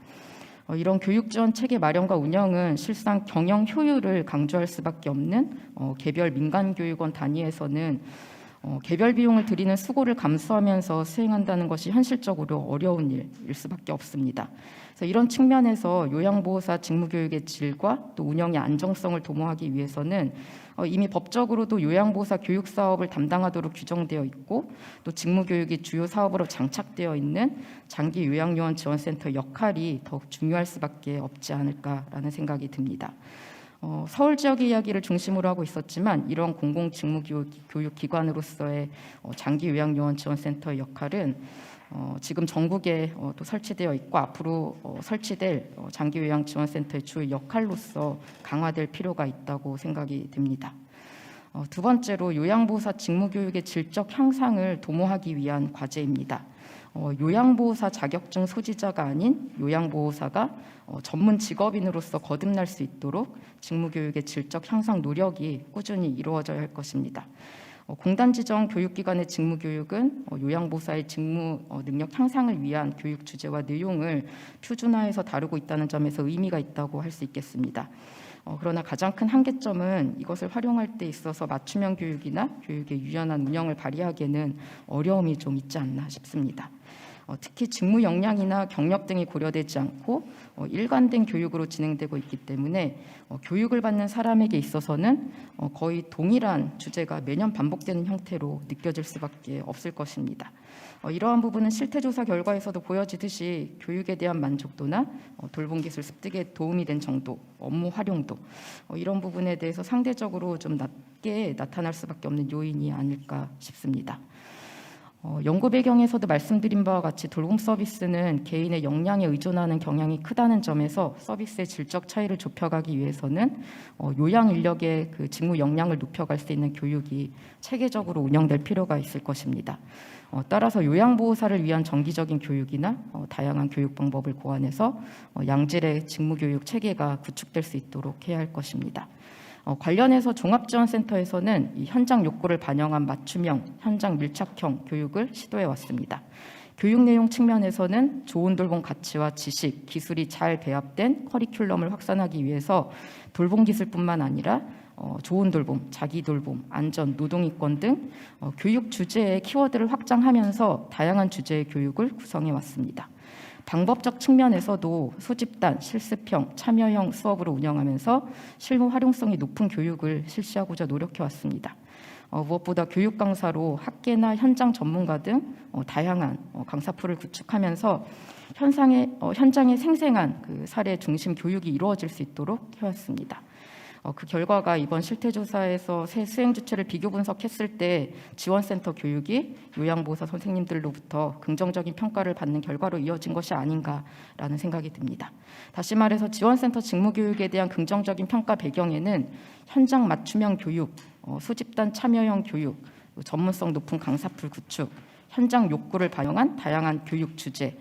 이런 교육 지원 체계 마련과 운영은 실상 경영 효율을 강조할 수밖에 없는 개별 민간교육원 단위에서는 개별 비용을 들이는 수고를 감수하면서 수행한다는 것이 현실적으로 어려운 일일 수밖에 없습니다. 그래서 이런 측면에서 요양보호사 직무교육의 질과 또 운영의 안정성을 도모하기 위해서는 이미 법적으로도 요양보호사 교육 사업을 담당하도록 규정되어 있고 또 직무교육이 주요 사업으로 장착되어 있는 장기요양요원 지원센터 역할이 더욱 중요할 수밖에 없지 않을까라는 생각이 듭니다. 서울 지역의 이야기를 중심으로 하고 있었지만 이런 공공직무교육기관으로서의 장기요양요원 지원센터의 역할은 지금 전국에 또 설치되어 있고 앞으로 설치될 장기요양지원센터의 주요 역할로서 강화될 필요가 있다고 생각이 듭니다. 두 번째로 요양보호사 직무교육의 질적 향상을 도모하기 위한 과제입니다. 요양보호사 자격증 소지자가 아닌 요양보호사가 전문 직업인으로서 거듭날 수 있도록 직무교육의 질적 향상 노력이 꾸준히 이루어져야 할 것입니다. 공단 지정 교육기관의 직무교육은 요양보호사의 직무 능력 향상을 위한 교육 주제와 내용을 표준화해서 다루고 있다는 점에서 의미가 있다고 할 수 있겠습니다. 그러나 가장 큰 한계점은 이것을 활용할 때 있어서 맞춤형 교육이나 교육의 유연한 운영을 발휘하기에는 어려움이 좀 있지 않나 싶습니다. 특히 직무 역량이나 경력 등이 고려되지 않고 일관된 교육으로 진행되고 있기 때문에 교육을 받는 사람에게 있어서는 거의 동일한 주제가 매년 반복되는 형태로 느껴질 수밖에 없을 것입니다. 이러한 부분은 실태조사 결과에서도 보여지듯이 교육에 대한 만족도나 돌봄기술 습득에 도움이 된 정도, 업무 활용도 이런 부분에 대해서 상대적으로 좀 낮게 나타날 수밖에 없는 요인이 아닐까 싶습니다. 연구 배경에서도 말씀드린 바와 같이 돌봄 서비스는 개인의 역량에 의존하는 경향이 크다는 점에서 서비스의 질적 차이를 좁혀가기 위해서는 요양 인력의 그 직무 역량을 높여갈 수 있는 교육이 체계적으로 운영될 필요가 있을 것입니다. 따라서 요양보호사를 위한 정기적인 교육이나 다양한 교육 방법을 고안해서 양질의 직무교육 체계가 구축될 수 있도록 해야 할 것입니다. 관련해서 종합지원센터에서는 이 현장 욕구를 반영한 맞춤형, 현장 밀착형 교육을 시도해 왔습니다. 교육 내용 측면에서는 좋은 돌봄 가치와 지식, 기술이 잘 배합된 커리큘럼을 확산하기 위해서 돌봄 기술뿐만 아니라 좋은 돌봄, 자기 돌봄, 안전, 노동이권 등 교육 주제의 키워드를 확장하면서 다양한 주제의 교육을 구성해 왔습니다. 방법적 측면에서도 소집단, 실습형, 참여형 수업으로 운영하면서 실무 활용성이 높은 교육을 실시하고자 노력해 왔습니다. 무엇보다 교육 강사로 학계나 현장 전문가 등 다양한 강사풀을 구축하면서 현장의 생생한 그 사례 중심 교육이 이루어질 수 있도록 해왔습니다. 그 결과가 이번 실태조사에서 새 수행 주체를 비교 분석했을 때 지원센터 교육이 요양보호사 선생님들로부터 긍정적인 평가를 받는 결과로 이어진 것이 아닌가라는 생각이 듭니다. 다시 말해서 지원센터 직무교육에 대한 긍정적인 평가 배경에는 현장 맞춤형 교육, 소집단 참여형 교육, 전문성 높은 강사풀 구축, 현장 욕구를 반영한 다양한 교육 주제,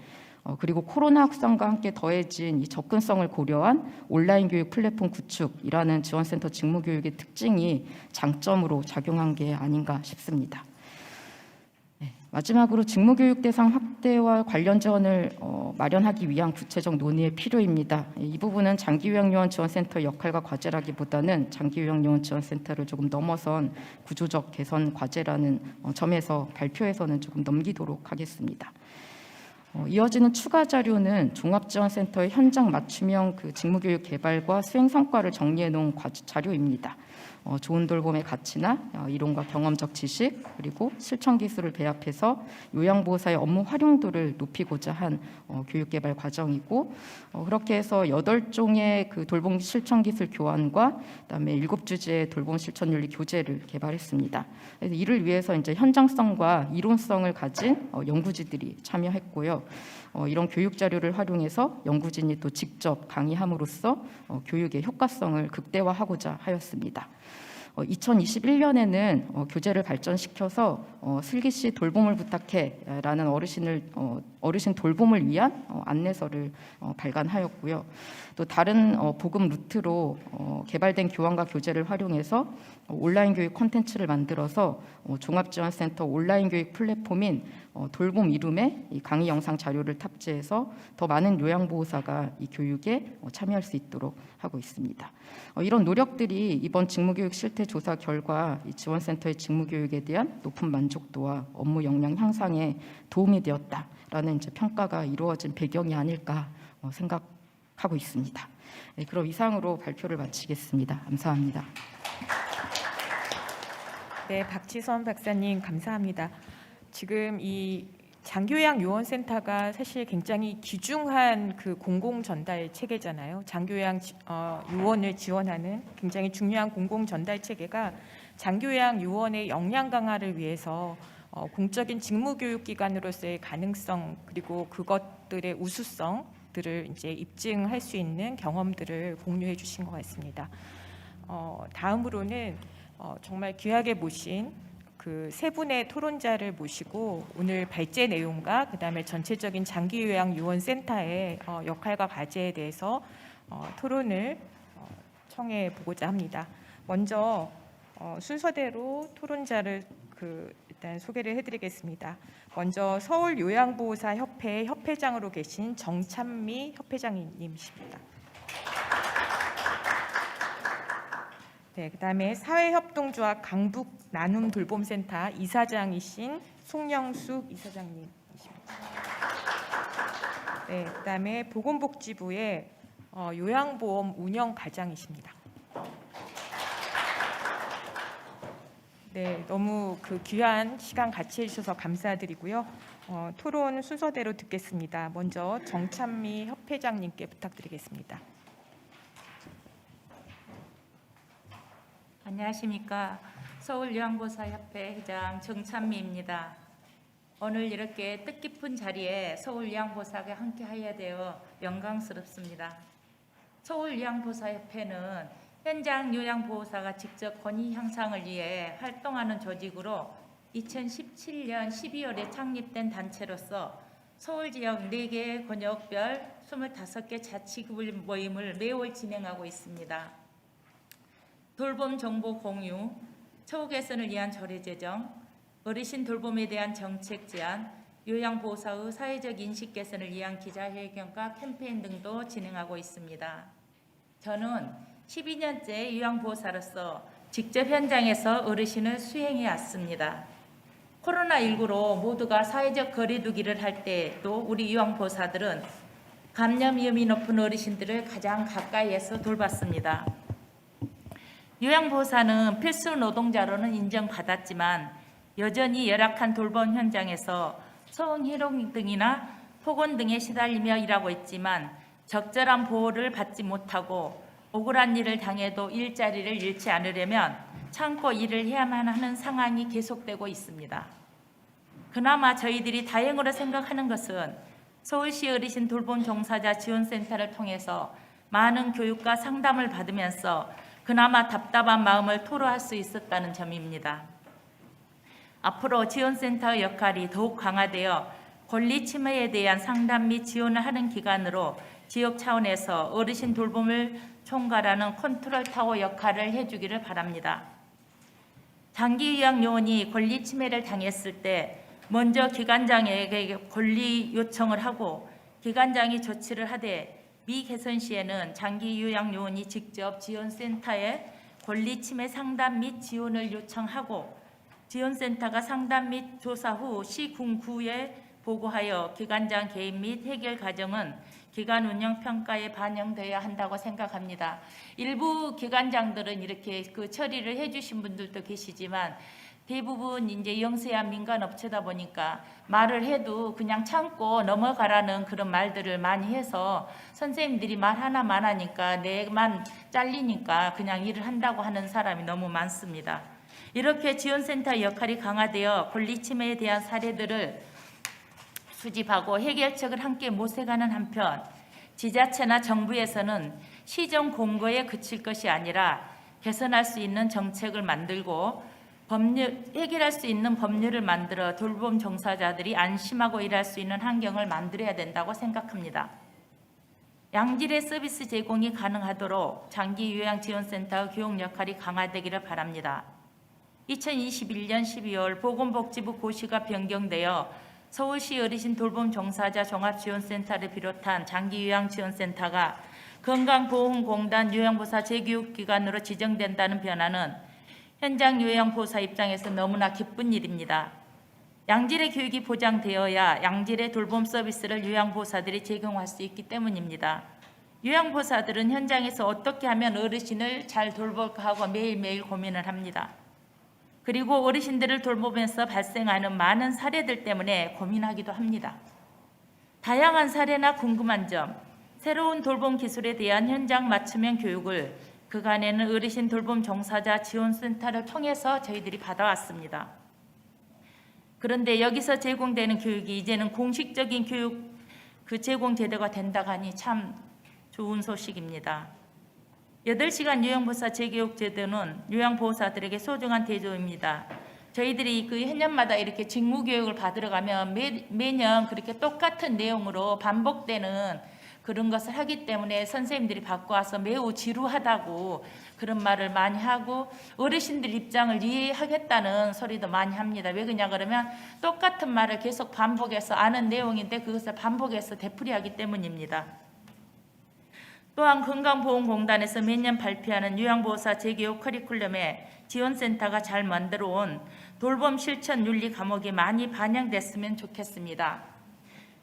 그리고 코로나 확산과 함께 더해진 이 접근성을 고려한 온라인 교육 플랫폼 구축이라는 지원센터 직무교육의 특징이 장점으로 작용한 게 아닌가 싶습니다. 마지막으로 직무교육 대상 확대와 관련 지원을 마련하기 위한 구체적 논의의 필요입니다. 이 부분은 장기요양요원 지원센터의 역할과 과제라기보다는 장기요양요원 지원센터를 조금 넘어선 구조적 개선 과제라는 점에서 발표에서는 조금 넘기도록 하겠습니다. 이어지는 추가 자료는 종합지원센터의 현장 맞춤형 그 직무교육 개발과 수행 성과를 정리해 놓은 자료입니다. 좋은 돌봄의 가치나 이론과 경험적 지식 그리고 실천 기술을 배합해서 요양보호사의 업무 활용도를 높이고자 한 교육개발 과정이고 그렇게 해서 8종의 그 돌봄 실천 기술 교환과 그다음에 7주제의 돌봄 실천 윤리 교재를 개발했습니다. 그래서 이를 위해서 이제 현장성과 이론성을 가진 연구진들이 참여했고요. 이런 교육 자료를 활용해서 연구진이 또 직접 강의함으로써 교육의 효과성을 극대화하고자 하였습니다. 2021년에는 교재를 발전시켜서 슬기씨 돌봄을 부탁해라는 어르신 돌봄을 위한 안내서를 발간하였고요. 또 다른 보급 루트로 개발된 교환과 교재를 활용해서 온라인 교육 콘텐츠를 만들어서 종합지원센터 온라인 교육 플랫폼인 돌봄 이룸에 이 강의 영상 자료를 탑재해서 더 많은 요양보호사가 이 교육에 참여할 수 있도록 하고 있습니다. 이런 노력들이 이번 직무교육 실태 조사 결과 이 지원센터의 직무교육에 대한 높은 만족도와 업무 역량 향상에 도움이 되었다라는 이제 평가가 이루어진 배경이 아닐까 생각하고 있습니다. 네, 그럼 이상으로 발표를 마치겠습니다. 감사합니다. 네, 박지선 박사님 감사합니다. 지금 이 장교양 요원센터가 사실 굉장히 귀중한 그 공공 전달 체계잖아요. 장교양 요원을 지원하는 굉장히 중요한 공공 전달 체계가 장교양 요원의 역량 강화를 위해서 공적인 직무 교육 기관으로서의 가능성 그리고 그것들의 우수성들을 이제 입증할 수 있는 경험들을 공유해 주신 것 같습니다. 다음으로는 정말 귀하게 모신 그 세 분의 토론자를 모시고 오늘 발제 내용과 그다음에 전체적인 장기요양 요원센터의 역할과 과제에 대해서 토론을 청해 보고자 합니다. 먼저 순서대로 토론자를 일단 소개를 해드리겠습니다. 먼저 서울요양보호사협회 협회장으로 계신 정찬미 협회장님이십니다. 네, 그다음에 사회협동조합 강북 나눔 돌봄센터 이사장이신 송영숙 이사장님이십니다. 네, 그다음에 보건복지부의 요양보험 운영 과장이십니다. 네, 너무 그 귀한 시간 같이 해주셔서 감사드리고요. 토론 순서대로 듣겠습니다. 먼저 정찬미 협회장님께 부탁드리겠습니다. 안녕하십니까. 서울요양보호사협회 회장 정찬미입니다. 오늘 이렇게 뜻깊은 자리에 서울요양보호사가 함께하여 되어 영광스럽습니다. 서울요양보호사협회는 현장 요양보호사가 직접 권위 향상을 위해 활동하는 조직으로 2017년 12월에 창립된 단체로서 서울지역 4개 권역별 25개 자치 모임을 매월 진행하고 있습니다. 돌봄 정보 공유, 처우 개선을 위한 조례 제정, 어르신 돌봄에 대한 정책 제안, 요양보호사의 사회적 인식 개선을 위한 기자회견과 캠페인 등도 진행하고 있습니다. 저는 12년째 요양보호사로서 직접 현장에서 어르신을 수행해 왔습니다. 코로나19로 모두가 사회적 거리두기를 할 때도 우리 요양보호사들은 감염 위험이 높은 어르신들을 가장 가까이에서 돌봤습니다. 요양보호사는 필수 노동자로는 인정받았지만 여전히 열악한 돌봄 현장에서 성희롱 등이나 폭언 등에 시달리며 일하고 있지만 적절한 보호를 받지 못하고 억울한 일을 당해도 일자리를 잃지 않으려면 참고 일을 해야만 하는 상황이 계속되고 있습니다. 그나마 저희들이 다행으로 생각하는 것은 서울시 어르신 돌봄 종사자 지원센터를 통해서 많은 교육과 상담을 받으면서 그나마 답답한 마음을 토로할 수 있었다는 점입니다. 앞으로 지원센터의 역할이 더욱 강화되어 권리 침해에 대한 상담 및 지원을 하는 기관으로 지역 차원에서 어르신 돌봄을 총괄하는 컨트롤 타워 역할을 해주기를 바랍니다. 장기 요양 요원이 권리 침해를 당했을 때 먼저 기관장에게 권리 요청을 하고 기관장이 조치를 하되 미개선 시에는 장기 요양 요원이 직접 지원센터에 권리 침해 상담 및 지원을 요청하고 지원센터가 상담 및 조사 후 시군구에 보고하여 기관장 개입 및 해결 과정은 기관 운영 평가에 반영되어야 한다고 생각합니다. 일부 기관장들은 이렇게 그 처리를 해주신 분들도 계시지만 대부분 이제 영세한 민간 업체다 보니까 말을 해도 그냥 참고 넘어가라는 그런 말들을 많이 해서 선생님들이 말 하나만 하니까 내만 잘리니까 그냥 일을 한다고 하는 사람이 너무 많습니다. 이렇게 지원센터 역할이 강화되어 권리 침해에 대한 사례들을 수집하고 해결책을 함께 모색하는 한편 지자체나 정부에서는 시정 공고에 그칠 것이 아니라 개선할 수 있는 정책을 만들고 해결할 수 있는 법률을 만들어 돌봄 종사자들이 안심하고 일할 수 있는 환경을 만들어야 된다고 생각합니다. 양질의 서비스 제공이 가능하도록 장기 요양지원센터의 교육 역할이 강화되기를 바랍니다. 2021년 12월 보건복지부 고시가 변경되어 서울시 어르신 돌봄 종사자 종합지원센터를 비롯한 장기요양지원센터가 건강보험공단 요양보호사 재교육기관으로 지정된다는 변화는 현장 요양보호사 입장에서 너무나 기쁜 일입니다. 양질의 교육이 보장되어야 양질의 돌봄 서비스를 요양보호사들이 제공할 수 있기 때문입니다. 요양보호사들은 현장에서 어떻게 하면 어르신을 잘 돌볼까 하고 매일매일 고민을 합니다. 그리고 어르신들을 돌보면서 발생하는 많은 사례들 때문에 고민하기도 합니다. 다양한 사례나 궁금한 점, 새로운 돌봄 기술에 대한 현장 맞춤형 교육을 그간에는 어르신 돌봄 종사자 지원센터를 통해서 저희들이 받아왔습니다. 그런데 여기서 제공되는 교육이 이제는 공식적인 교육 제공 제도가 된다고 하니 참 좋은 소식입니다. 8시간 요양보호사 재교육 제도는 요양보호사들에게 소중한 대조입니다. 저희들이 그 해년마다 이렇게 직무교육을 받으러 가면 매년 그렇게 똑같은 내용으로 반복되는 그런 것을 하기 때문에 선생님들이 받고 와서 매우 지루하다고 그런 말을 많이 하고 어르신들 입장을 이해하겠다는 소리도 많이 합니다. 왜 그러냐 그러면 똑같은 말을 계속 반복해서 아는 내용인데 그것을 반복해서 되풀이하기 때문입니다. 또한 건강보험공단에서 매년 발표하는 요양보호사 재교육 커리큘럼에 지원센터가 잘 만들어온 돌봄 실천 윤리 과목이 많이 반영됐으면 좋겠습니다.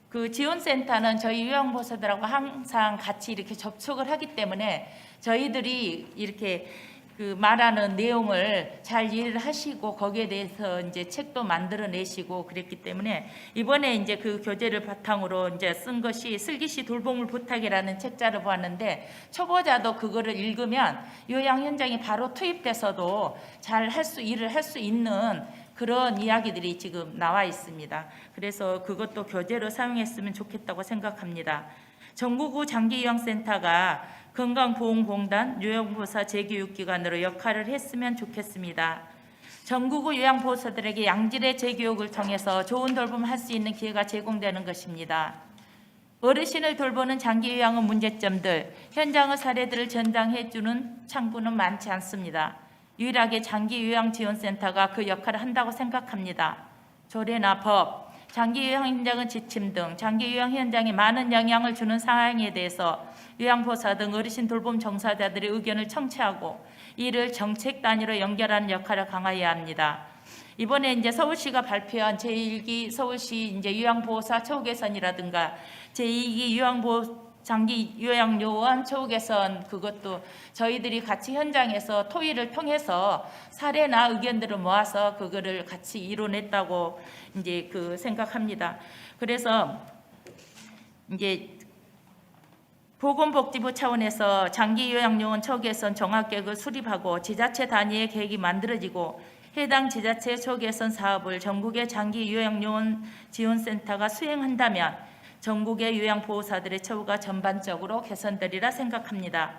그 지원센터는 저희 요양보호사들하고 항상 같이 이렇게 접촉을 하기 때문에 저희들이 이렇게 그 말하는 내용을 잘 이해를 하시고 거기에 대해서 이제 책도 만들어내시고 그랬기 때문에 이번에 이제 그 교재를 바탕으로 이제 쓴 것이 슬기씨 돌봄을 부탁이라는 책자를 보았는데 초보자도 그거를 읽으면 요양 현장에 바로 투입돼서도 잘 일을 할 수 있는 그런 이야기들이 지금 나와 있습니다. 그래서 그것도 교재로 사용했으면 좋겠다고 생각합니다. 전국구 장기요양센터가 건강보험공단 요양보호사 재교육기관으로 역할을 했으면 좋겠습니다. 전국구 요양보호사들에게 양질의 재교육을 통해서 좋은 돌봄을 할 수 있는 기회가 제공되는 것입니다. 어르신을 돌보는 장기요양의 문제점들, 현장의 사례들을 전당해주는 창구는 많지 않습니다. 유일하게 장기요양지원센터가 그 역할을 한다고 생각합니다. 조례나 법, 장기요양 현장의 지침 등 장기요양 현장에 많은 영향을 주는 상황에 대해서 요양보호사 등 어르신 돌봄 종사자들의 의견을 청취하고 이를 정책 단위로 연결하는 역할을 강화해야 합니다. 이번에 이제 서울시가 발표한 제1기 서울시 이제 요양보호사 처우 개선이라든가 제2기 장기 요양요원 처우 개선, 그것도 저희들이 같이 현장에서 토의를 통해서 사례나 의견들을 모아서 그거를 같이 이뤄냈다고 이제 그 생각합니다. 그래서 이제 보건복지부 차원에서 장기 요양요원 처우 개선 종합계획을 수립하고 지자체 단위의 계획이 만들어지고 해당 지자체 처우 개선 사업을 전국의 장기 요양요원 지원센터가 수행한다면 전국의 요양보호사들의 처우가 전반적으로 개선되리라 생각합니다.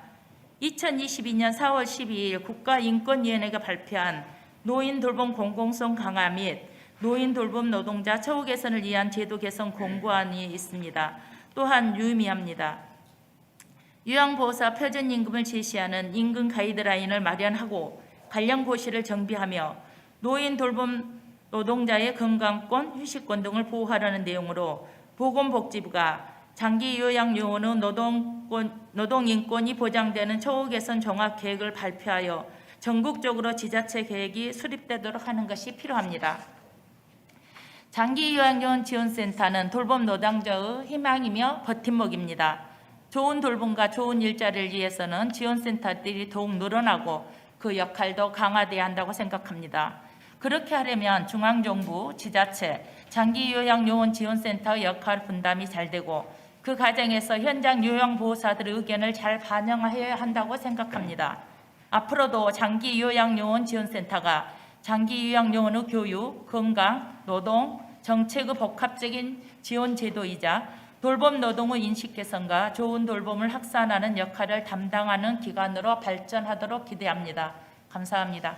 2022년 4월 12일 국가인권위원회가 발표한 노인 돌봄 공공성 강화 및 노인 돌봄 노동자 처우 개선을 위한 제도 개선 공고안이 있습니다. 또한 유의미합니다. 요양보호사 표준임금을 제시하는 임금 가이드라인을 마련하고 관련 고시를 정비하며 노인 돌봄 노동자의 건강권, 휴식권 등을 보호하라는 내용으로 보건복지부가 장기 요양요원의 노동인권이 보장되는 처우 개선 종합계획을 발표하여 전국적으로 지자체 계획이 수립되도록 하는 것이 필요합니다. 장기 요양요원 지원센터는 돌봄 노동자의 희망이며 버팀목입니다. 좋은 돌봄과 좋은 일자리를 위해서는 지원센터들이 더욱 늘어나고 그 역할도 강화돼야 한다고 생각합니다. 그렇게 하려면 중앙정부, 지자체, 장기요양요원 지원센터의 역할 분담이 잘 되고 그 과정에서 현장 요양보호사들의 의견을 잘 반영해야 한다고 생각합니다. 앞으로도 장기요양요원 지원센터가 장기요양요원의 교육, 건강, 노동, 정책의 복합적인 지원 제도이자 돌봄 노동의 인식 개선과 좋은 돌봄을 확산하는 역할을 담당하는 기관으로 발전하도록 기대합니다. 감사합니다.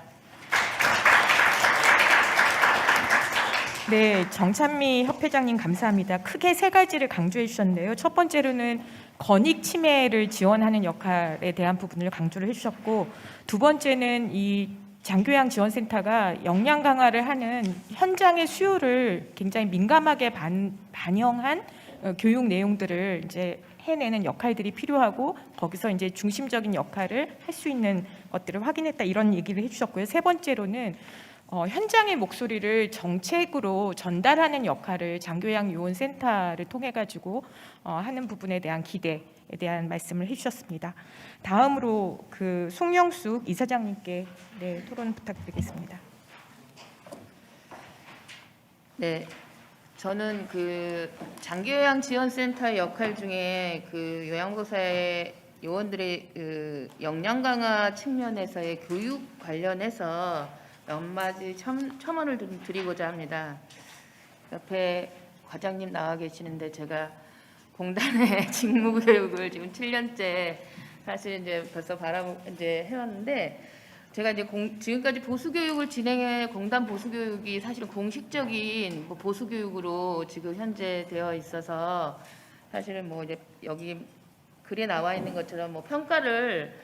네, 정찬미 협회장님 감사합니다. 크게 세 가지를 강조해 주셨는데요. 첫 번째로는 권익 침해를 지원하는 역할에 대한 부분을 강조를 해주셨고, 두 번째는 이 장교양 지원센터가 역량 강화를 하는 현장의 수요를 굉장히 민감하게 반영한 교육 내용들을 이제 해내는 역할들이 필요하고 거기서 이제 중심적인 역할을 할 수 있는 것들을 확인했다, 이런 얘기를 해주셨고요. 세 번째로는 현장의 목소리를 정책으로 전달하는 역할을 장교양 요원센터를 통해 가지고 하는 부분에 대한 기대에 대한 말씀을 해주셨습니다. 다음으로 그 송영숙 이사장님께 토론 부탁드리겠습니다. 네, 저는 그 장기요양 지원센터의 역할 중에 그 요양보호사의 요원들의 그 역량 강화 측면에서의 교육 관련해서 몇 마디 첨언을 좀 드리고자 합니다. 옆에 과장님 나와 계시는데 제가 공단의 직무 교육을 지금 7년째 사실 이제 벌써 이제 해왔는데, 제가 이제 지금까지 보수 교육을 진행해 공단 보수 교육이 사실은 공식적인 보수 교육으로 지금 현재 되어 있어서 사실은 뭐 이제 여기 글에 나와 있는 것처럼 뭐 평가를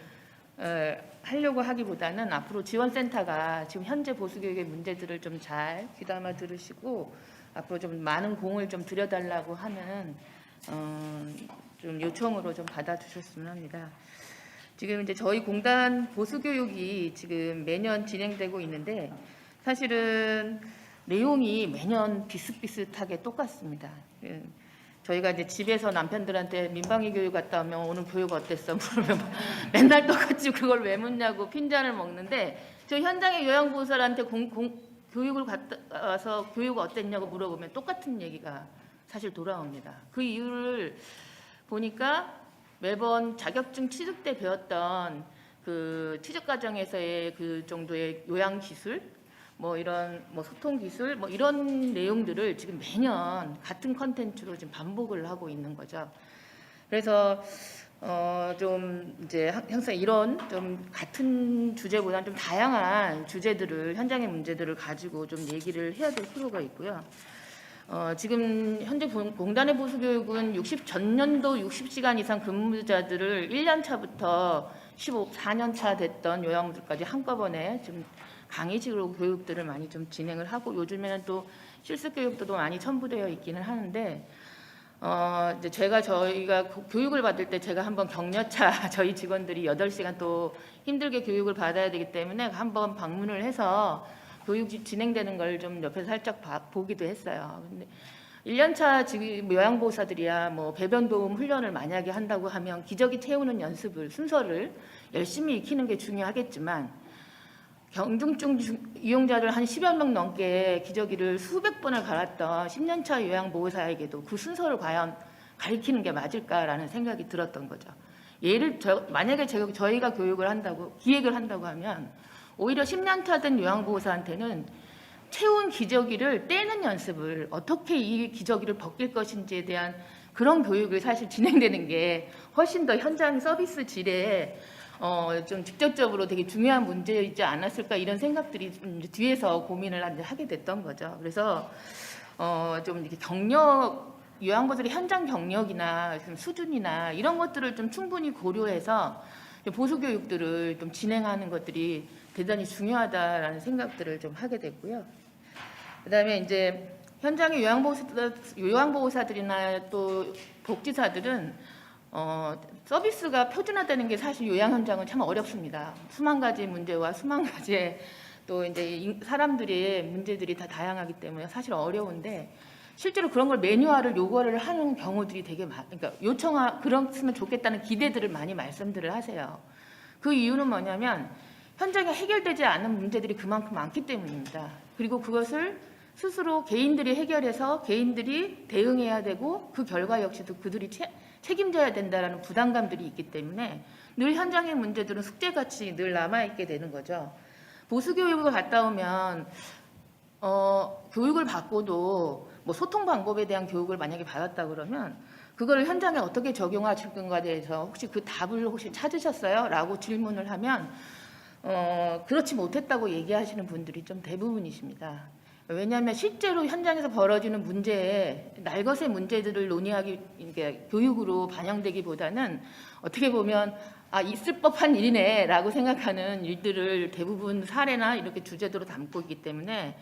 하려고 하기보다는 앞으로 지원센터가 지금 현재 보수교육의 문제들을 좀 잘 귀담아 들으시고 앞으로 좀 많은 공을 좀 들여달라고 하는 좀 요청으로 좀 받아주셨으면 합니다. 지금 이제 저희 공단 보수교육이 지금 매년 진행되고 있는데 사실은 내용이 매년 비슷비슷하게 똑같습니다. 저희가 이제 집에서 남편들한테 민방위 교육 갔다 오면 오늘 교육 어땠어? 물으면 맨날 똑같이 그걸 왜 묻냐고 핀잔을 먹는데, 저 현장의 요양보호사한테 교육을 갔다 와서 교육 어땠냐고 물어보면 똑같은 얘기가 사실 돌아옵니다. 그 이유를 보니까 매번 자격증 취득 때 배웠던 그 취득 과정에서의 그 정도의 요양 기술, 뭐 이런 뭐 소통 기술, 뭐 이런 내용들을 지금 매년 같은 컨텐츠로 지금 반복을 하고 있는 거죠. 그래서 좀 이제 항상 이런 좀 같은 주제보다는 좀 다양한 주제들을, 현장의 문제들을 가지고 좀 얘기를 해야 될 필요가 있고요. 지금 현재 공단의 보수교육은 전년도 60시간 이상 근무자들을 1년 차부터 4년 차 됐던 요양원들까지 한꺼번에 지금 강의식으로 교육들을 많이 좀 진행을 하고, 요즘에는 또 실습 교육도 많이 첨부되어 있기는 하는데, 이제 저희가 교육을 받을 때 제가 한번 격려차 저희 직원들이 8시간 또 힘들게 교육을 받아야 되기 때문에 한번 방문을 해서 교육이 진행되는 걸 좀 옆에서 살짝 보기도 했어요. 근데 1년차 지금 요양보호사들이야 뭐 배변 도움 훈련을 만약에 한다고 하면 기저귀 채우는 연습을 순서를 열심히 익히는 게 중요하겠지만 경중증 이용자를 한 10여 명 넘게 기저귀를 수백 번을 갈았던 10년차 요양보호사에게도 그 순서를 과연 가리키는 게 맞을까라는 생각이 들었던 거죠. 만약에 저희가 기획을 한다고 하면 오히려 10년차 된 요양보호사한테는 채운 기저귀를 떼는 연습을 어떻게 이 기저귀를 벗길 것인지에 대한 그런 교육을 사실 진행되는 게 훨씬 더 현장 서비스 질에 좀 직접적으로 되게 중요한 문제이지 않았을까 이런 생각들이 뒤에서 고민을 하게 됐던 거죠. 그래서 좀 이렇게 요양보호사들의 현장 경력이나 수준이나 이런 것들을 좀 충분히 고려해서 보수 교육들을 좀 진행하는 것들이 대단히 중요하다라는 생각들을 좀 하게 됐고요. 그다음에 이제 현장의 요양보호사들이나 또 복지사들은 서비스가 표준화되는 게 사실 요양 현장은 참 어렵습니다. 수만 가지 문제와 수만 가지의 또 이제 사람들의 문제들이 다 다양하기 때문에 사실 어려운데 실제로 그런 걸 매뉴얼을 요구를 하는 경우들이 되게 그러니까 그랬으면 좋겠다는 기대들을 많이 말씀들을 하세요. 그 이유는 뭐냐면 현장에 해결되지 않은 문제들이 그만큼 많기 때문입니다. 그리고 그것을 스스로 개인들이 해결해서 개인들이 대응해야 되고 그 결과 역시도 그들이 책임져야 된다라는 부담감들이 있기 때문에 늘 현장의 문제들은 숙제같이 늘 남아있게 되는 거죠. 보수교육을 갔다 오면 교육을 받고도 뭐 소통 방법에 대한 교육을 만약에 받았다 그러면 그걸 현장에 어떻게 적용하실 건가에 대해서 혹시 그 답을 혹시 찾으셨어요? 라고 질문을 하면 그렇지 못했다고 얘기하시는 분들이 좀 대부분이십니다. 왜냐하면 실제로 현장에서 벌어지는 문제에 날것의 문제들을 논의하기 이게 교육으로 반영되기보다는 어떻게 보면 있을 법한 일이네라고 생각하는 일들을 대부분 사례나 이렇게 주제도로 담고 있기 때문에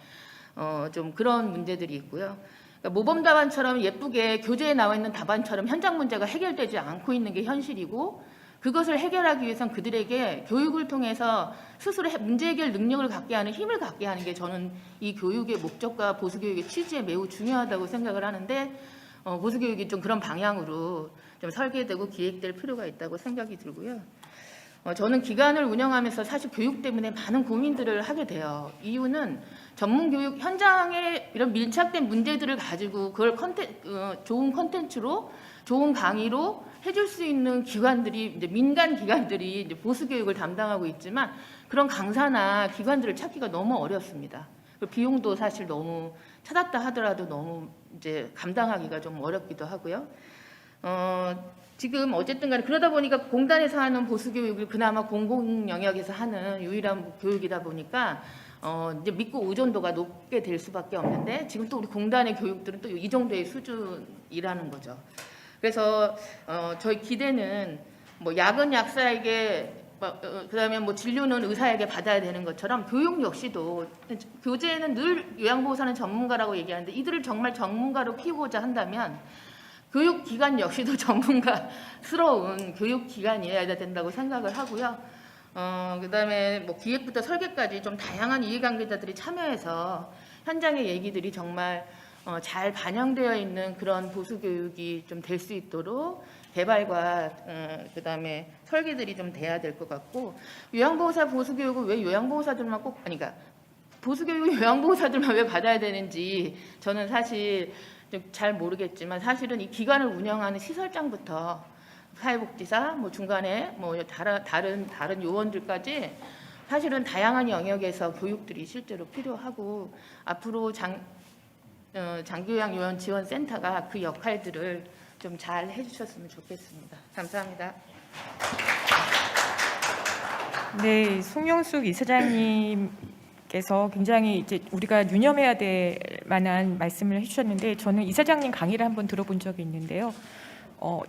좀 그런 문제들이 있고요. 그러니까 모범 답안처럼 예쁘게 교재에 나와 있는 답안처럼 현장 문제가 해결되지 않고 있는 게 현실이고 그것을 해결하기 위해선 그들에게 교육을 통해서 스스로 문제 해결 능력을 갖게 하는 힘을 갖게 하는 게 저는 이 교육의 목적과 보수교육의 취지에 매우 중요하다고 생각을 하는데 보수교육이 좀 그런 방향으로 좀 설계되고 기획될 필요가 있다고 생각이 들고요. 저는 기관을 운영하면서 사실 교육 때문에 많은 고민들을 하게 돼요. 이유는 전문교육 현장에 이런 밀착된 문제들을 가지고 그걸 좋은 콘텐츠로 좋은 강의로 해줄 수 있는 기관들이 이제 민간 기관들이 이제 보수교육을 담당하고 있지만 그런 강사나 기관들을 찾기가 너무 어렵습니다. 비용도 사실 너무 찾았다 하더라도 너무 이제 감당하기가 좀 어렵기도 하고요. 지금 어쨌든 간에 그러다 보니까 공단에서 하는 보수교육을 그나마 공공 영역에서 하는 유일한 교육이다 보니까 이제 믿고 의존도가 높게 될 수밖에 없는데 지금 또 우리 공단의 교육들은 또 이 정도의 수준이라는 거죠. 그래서 저희 기대는 뭐 약은 약사에게 그다음에 뭐 진료는 의사에게 받아야 되는 것처럼 교육 역시도 교재에는 늘 요양보호사는 전문가라고 얘기하는데 이들을 정말 전문가로 키우고자 한다면 교육기관 역시도 전문가스러운 교육기관이어야 된다고 생각을 하고요. 그다음에 뭐 기획부터 설계까지 좀 다양한 이해관계자들이 참여해서 현장의 얘기들이 정말 잘 반영되어 있는 그런 보수교육이 좀 될 수 있도록 개발과 그다음에 설계들이 좀 돼야 될 것 같고 요양보호사 보수교육을 왜 요양보호사들만 그러니까 보수교육을 요양보호사들만 왜 받아야 되는지 저는 사실 잘 모르겠지만 사실은 이 기관을 운영하는 시설장부터 사회복지사 뭐 중간에 뭐 다른 요원들까지 사실은 다양한 영역에서 교육들이 실제로 필요하고 앞으로 장기요양 요원 지원센터가 그 역할들을 좀 잘 해주셨으면 좋겠습니다. 감사합니다. 네, 송영숙 이사장님께서 굉장히 이제 우리가 유념해야 될 만한 말씀을 해주셨는데 저는 이사장님 강의를 한번 들어본 적이 있는데요.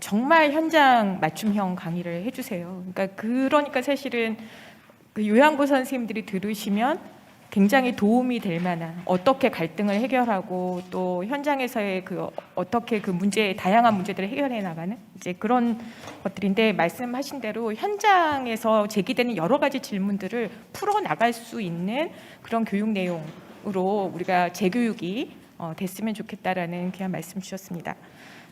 정말 현장 맞춤형 강의를 해주세요. 그러니까 사실은 그 요양보호사 선생님들이 들으시면 굉장히 도움이 될 만한, 어떻게 갈등을 해결하고 또 현장에서의 어떻게 다양한 문제들을 해결해 나가는 이제 그런 것들인데, 말씀하신 대로 현장에서 제기되는 여러 가지 질문들을 풀어 나갈 수 있는 그런 교육 내용으로 우리가 재교육이 됐으면 좋겠다라는 귀한 말씀 주셨습니다.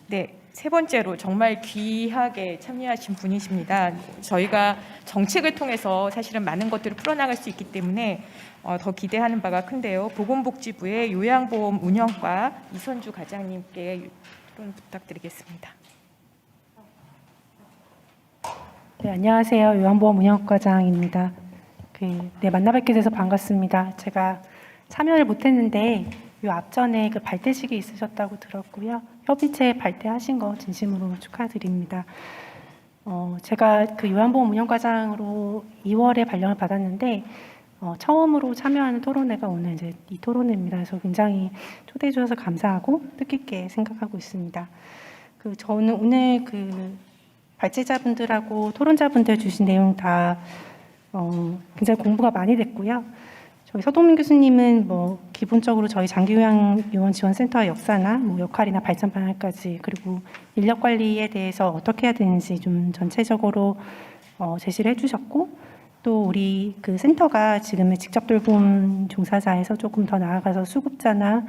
네, 세 번째로 정말 귀하게 참여하신 분이십니다. 저희가 정책을 통해서 사실은 많은 것들을 풀어나갈 수 있기 때문에 더 기대하는 바가 큰데요. 보건복지부의 요양보험 운영과 이선주 과장님께 토론 부탁드리겠습니다. 네, 안녕하세요. 요양보험 운영과장입니다. 만나 뵙게 돼서 반갑습니다. 제가 참여를 못했는데 요 앞전에 발대식이 있으셨다고 들었고요. 협의체 발대하신 거 진심으로 축하드립니다. 제가 요양보험 운영과장으로 2월에 발령을 받았는데 처음으로 참여하는 토론회가 오늘 이제 이 토론회입니다. 그래서 굉장히 초대해 주셔서 감사하고 뜻깊게 생각하고 있습니다. 저는 오늘 발제자분들하고 토론자분들 주신 내용 다 굉장히 공부가 많이 됐고요. 저희 서동민 교수님은 기본적으로 저희 장기요양요원지원센터의 역사나 역할이나 발전 방향까지, 그리고 인력 관리에 대해서 어떻게 해야 되는지 좀 전체적으로 제시를 해주셨고, 또 우리 센터가 지금의 직접 돌봄 종사자에서 조금 더 나아가서 수급자나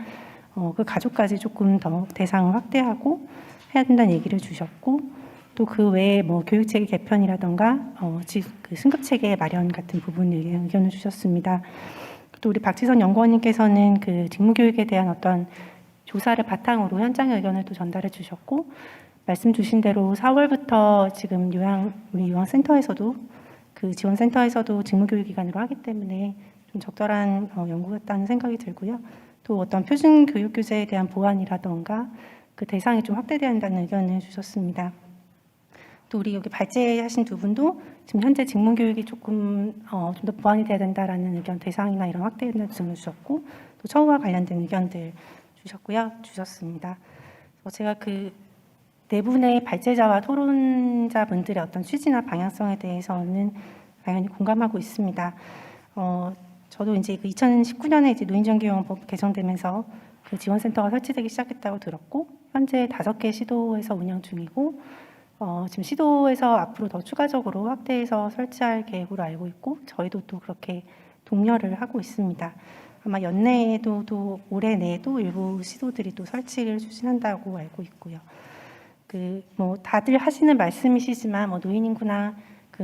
그 가족까지 조금 더 대상을 확대하고 해야 된다는 얘기를 주셨고, 또 그 외에 교육체계 개편이라던가 승급체계 마련 같은 부분에 의견을 주셨습니다. 또 우리 박지선 연구원님께서는 직무교육에 대한 어떤 조사를 바탕으로 현장의 의견을 또 전달해 주셨고, 말씀 주신 대로 4월부터 지금 우리 요양센터에서도 지원센터에서도 직무교육기관으로 하기 때문에 좀 적절한 연구 같다는 생각이 들고요. 또 어떤 표준교육규제에 대한 보완이라던가 대상이 좀 확대돼야 한다는 의견을 주셨습니다. 또 우리 여기 발제하신 두 분도 지금 현재 직무교육이 조금 좀 더 보완이 돼야 된다라는 의견, 대상이나 이런 확대에 대한 의견을 주셨고, 또 처우와 관련된 의견들 주셨습니다. 제가 네 분의 발제자와 토론자분들의 어떤 취지나 방향성에 대해서는 당연히 공감하고 있습니다. 저도 이제 2019년에 이제 노인정기요양법 개정되면서 지원센터가 설치되기 시작했다고 들었고, 현재 5개 시도에서 운영 중이고, 지금 시도에서 앞으로 더 추가적으로 확대해서 설치할 계획으로 알고 있고, 저희도 또 그렇게 독려를 하고 있습니다. 아마 연내에도 또 올해 내에도 일부 시도들이 또 설치를 추진한다고 알고 있고요. 다들 하시는 말씀이시지만 노인 인구나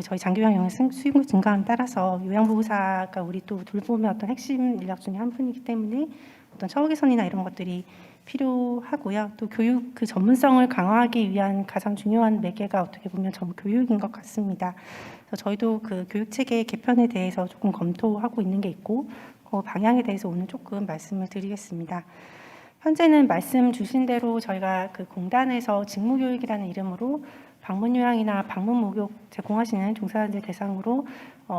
저희 장기요양 영역 수익 증가함에 따라서 요양보호사가 우리 또 돌봄의 어떤 핵심 인력 중에 한 분이기 때문에 어떤 처우 개선이나 이런 것들이 필요하고요. 또 교육 전문성을 강화하기 위한 가장 중요한 매개가 어떻게 보면 교육인 것 같습니다. 그래서 저희도 교육 체계 개편에 대해서 조금 검토하고 있는 게 있고, 그 방향에 대해서 오늘 조금 말씀을 드리겠습니다. 현재는 말씀 주신 대로 저희가 공단에서 직무교육이라는 이름으로 방문요양이나 방문목욕 제공하시는 종사자들 대상으로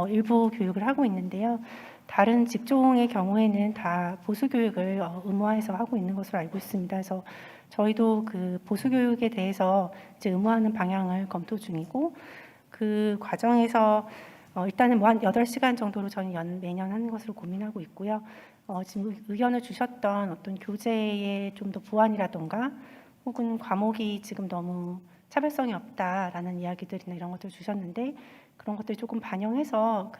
일부 교육을 하고 있는데요. 다른 직종의 경우에는 다 보수교육을 의무화해서 하고 있는 것으로 알고 있습니다. 그래서 저희도 보수교육에 대해서 이제 의무화하는 방향을 검토 중이고, 그 과정에서 일단은 한 8시간 정도로 저는 매년 하는 것으로 고민하고 있고요. 지금 의견을 주셨던 어떤 교재의 좀 더 보완이라던가, 혹은 과목이 지금 너무 차별성이 없다라는 이야기들이나 이런 것들 주셨는데, 그런 것들 조금 반영해서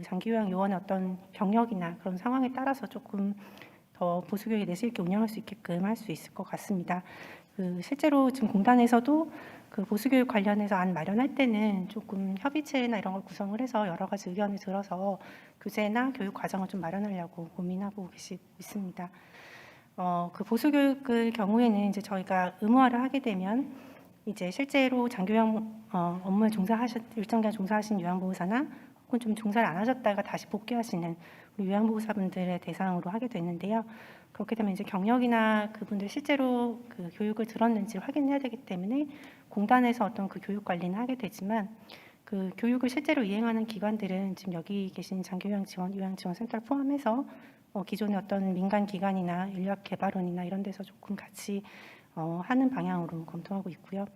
장기요양 요원의 어떤 병력이나 그런 상황에 따라서 조금 더 보수교육에 내실 있게 운영할 수 있게끔 할 수 있을 것 같습니다. 실제로 지금 공단에서도 보수교육 관련해서 안 마련할 때는 조금 협의체나 이런 걸 구성을 해서 여러 가지 의견을 들어서 교재나 교육 과정을 좀 마련하려고 고민하고 있습니다. 보수교육의 경우에는 이제 저희가 의무화를 하게 되면 이제 실제로 장기요양 업무에 일정 기간 종사하신 요양보호사나 혹은 좀 종사를 안 하셨다가 다시 복귀하시는 우리 요양보호사분들의 대상으로 하게 되는데요. 그렇게 되면 이제 경력이나 그분들 실제로 교육을 들었는지 확인해야 되기 때문에 공단에서 어떤 교육 관리는 하게 되지만, 교육을 실제로 이행하는 기관들은 지금 여기 계신 장기요양지원센터를 포함해서 기존의 어떤 민간 기관이나 인력개발원이나 이런 데서 조금 같이 하는 방향으로 검토하고 있고요.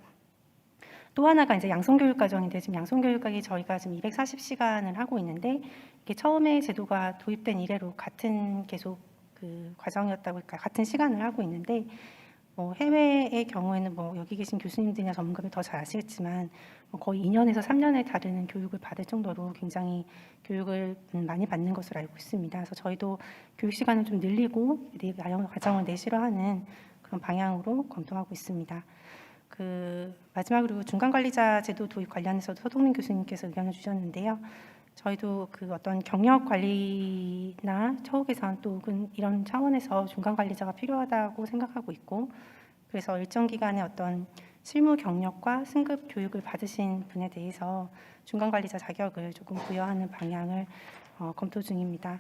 또 하나가 이제 양성교육 과정인데 지금 양성교육학이 저희가 지금 240시간을 하고 있는데 이게 처음에 제도가 도입된 이래로 같은 계속 그 과정이었다고 그러니까 같은 시간을 하고 있는데 뭐 해외의 경우에는 뭐 여기 계신 교수님들이나 전문가들 더 잘 아시겠지만 뭐 거의 2년에서 3년에 다르는 교육을 받을 정도로 굉장히 교육을 많이 받는 것으로 알고 있습니다. 그래서 저희도 교육 시간을 좀 늘리고 과정을 내실화하는 그런 방향으로 검토하고 있습니다. 그 마지막으로 중간관리자 제도 도입 관련해서도 서동민 교수님께서 의견을 주셨는데요. 저희도 그 어떤 경력 관리나 처우 개선 또 혹은 이런 차원에서 중간 관리자가 필요하다고 생각하고 있고, 그래서 일정 기간의 어떤 실무 경력과 승급 교육을 받으신 분에 대해서 중간 관리자 자격을 조금 부여하는 방향을 검토 중입니다.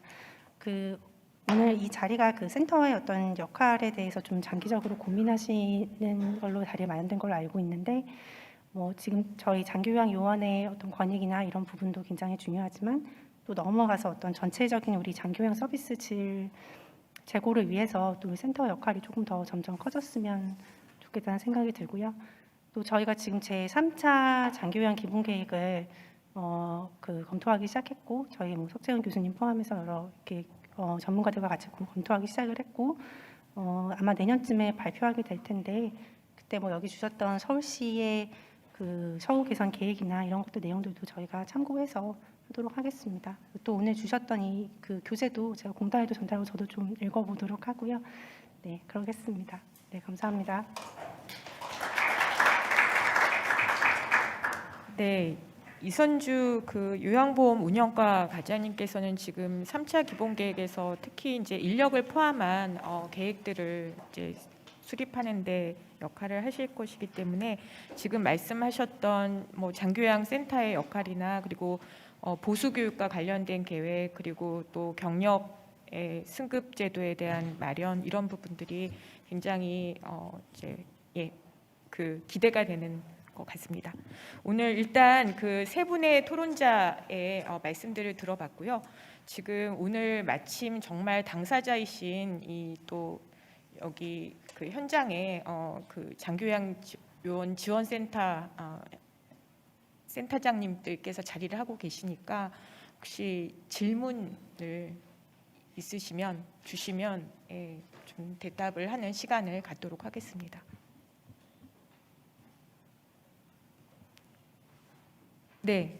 그 오늘 이 자리가 그 센터의 어떤 역할에 대해서 좀 장기적으로 고민하시는 걸로 자리에 마련된 걸로 알고 있는데. 뭐 지금 저희 장기요양 요원의 어떤 권익이나 이런 부분도 굉장히 중요하지만 또 넘어가서 어떤 전체적인 우리 장기요양 서비스 질 제고를 위해서 또 센터 역할이 조금 더 점점 커졌으면 좋겠다는 생각이 들고요. 또 저희가 지금 제 3차 장기요양 기본 계획을 그 검토하기 시작했고 저희 뭐 석재훈 교수님 포함해서 여러 이렇게 전문가들과 같이 검토하기 시작을 했고 아마 내년쯤에 발표하게 될 텐데 그때 뭐 여기 주셨던 서울시의 그 처우 개선 계획이나 이런 것들 내용들도 저희가 참고해서 하도록 하겠습니다. 또 오늘 주셨던 이 그 교재도 제가 공단에도 전달하고 저도 좀 읽어보도록 하고요. 네, 그러겠습니다. 네, 감사합니다. 네, 이선주 그 요양보험 운영과 과장님께서는 지금 3차 기본계획에서 특히 이제 인력을 포함한 계획들을 이제 수립하는데 역할을 하실 것이기 때문에 지금 말씀하셨던 뭐 장교양 센터의 역할이나 그리고 보수교육과 관련된 계획 그리고 또 경력의 승급 제도에 대한 마련 이런 부분들이 굉장히 이제 그 기대가 되는 것 같습니다. 오늘 일단 그 세 분의 토론자의 말씀들을 들어봤고요. 지금 오늘 마침 정말 당사자이신 이 또 여기 그 현장에 그 장교양 요원 지원센터 센터장님들께서 자리를 하고 계시니까 혹시 질문을 있으시면 주시면 좀 대답을 하는 시간을 갖도록 하겠습니다. 네.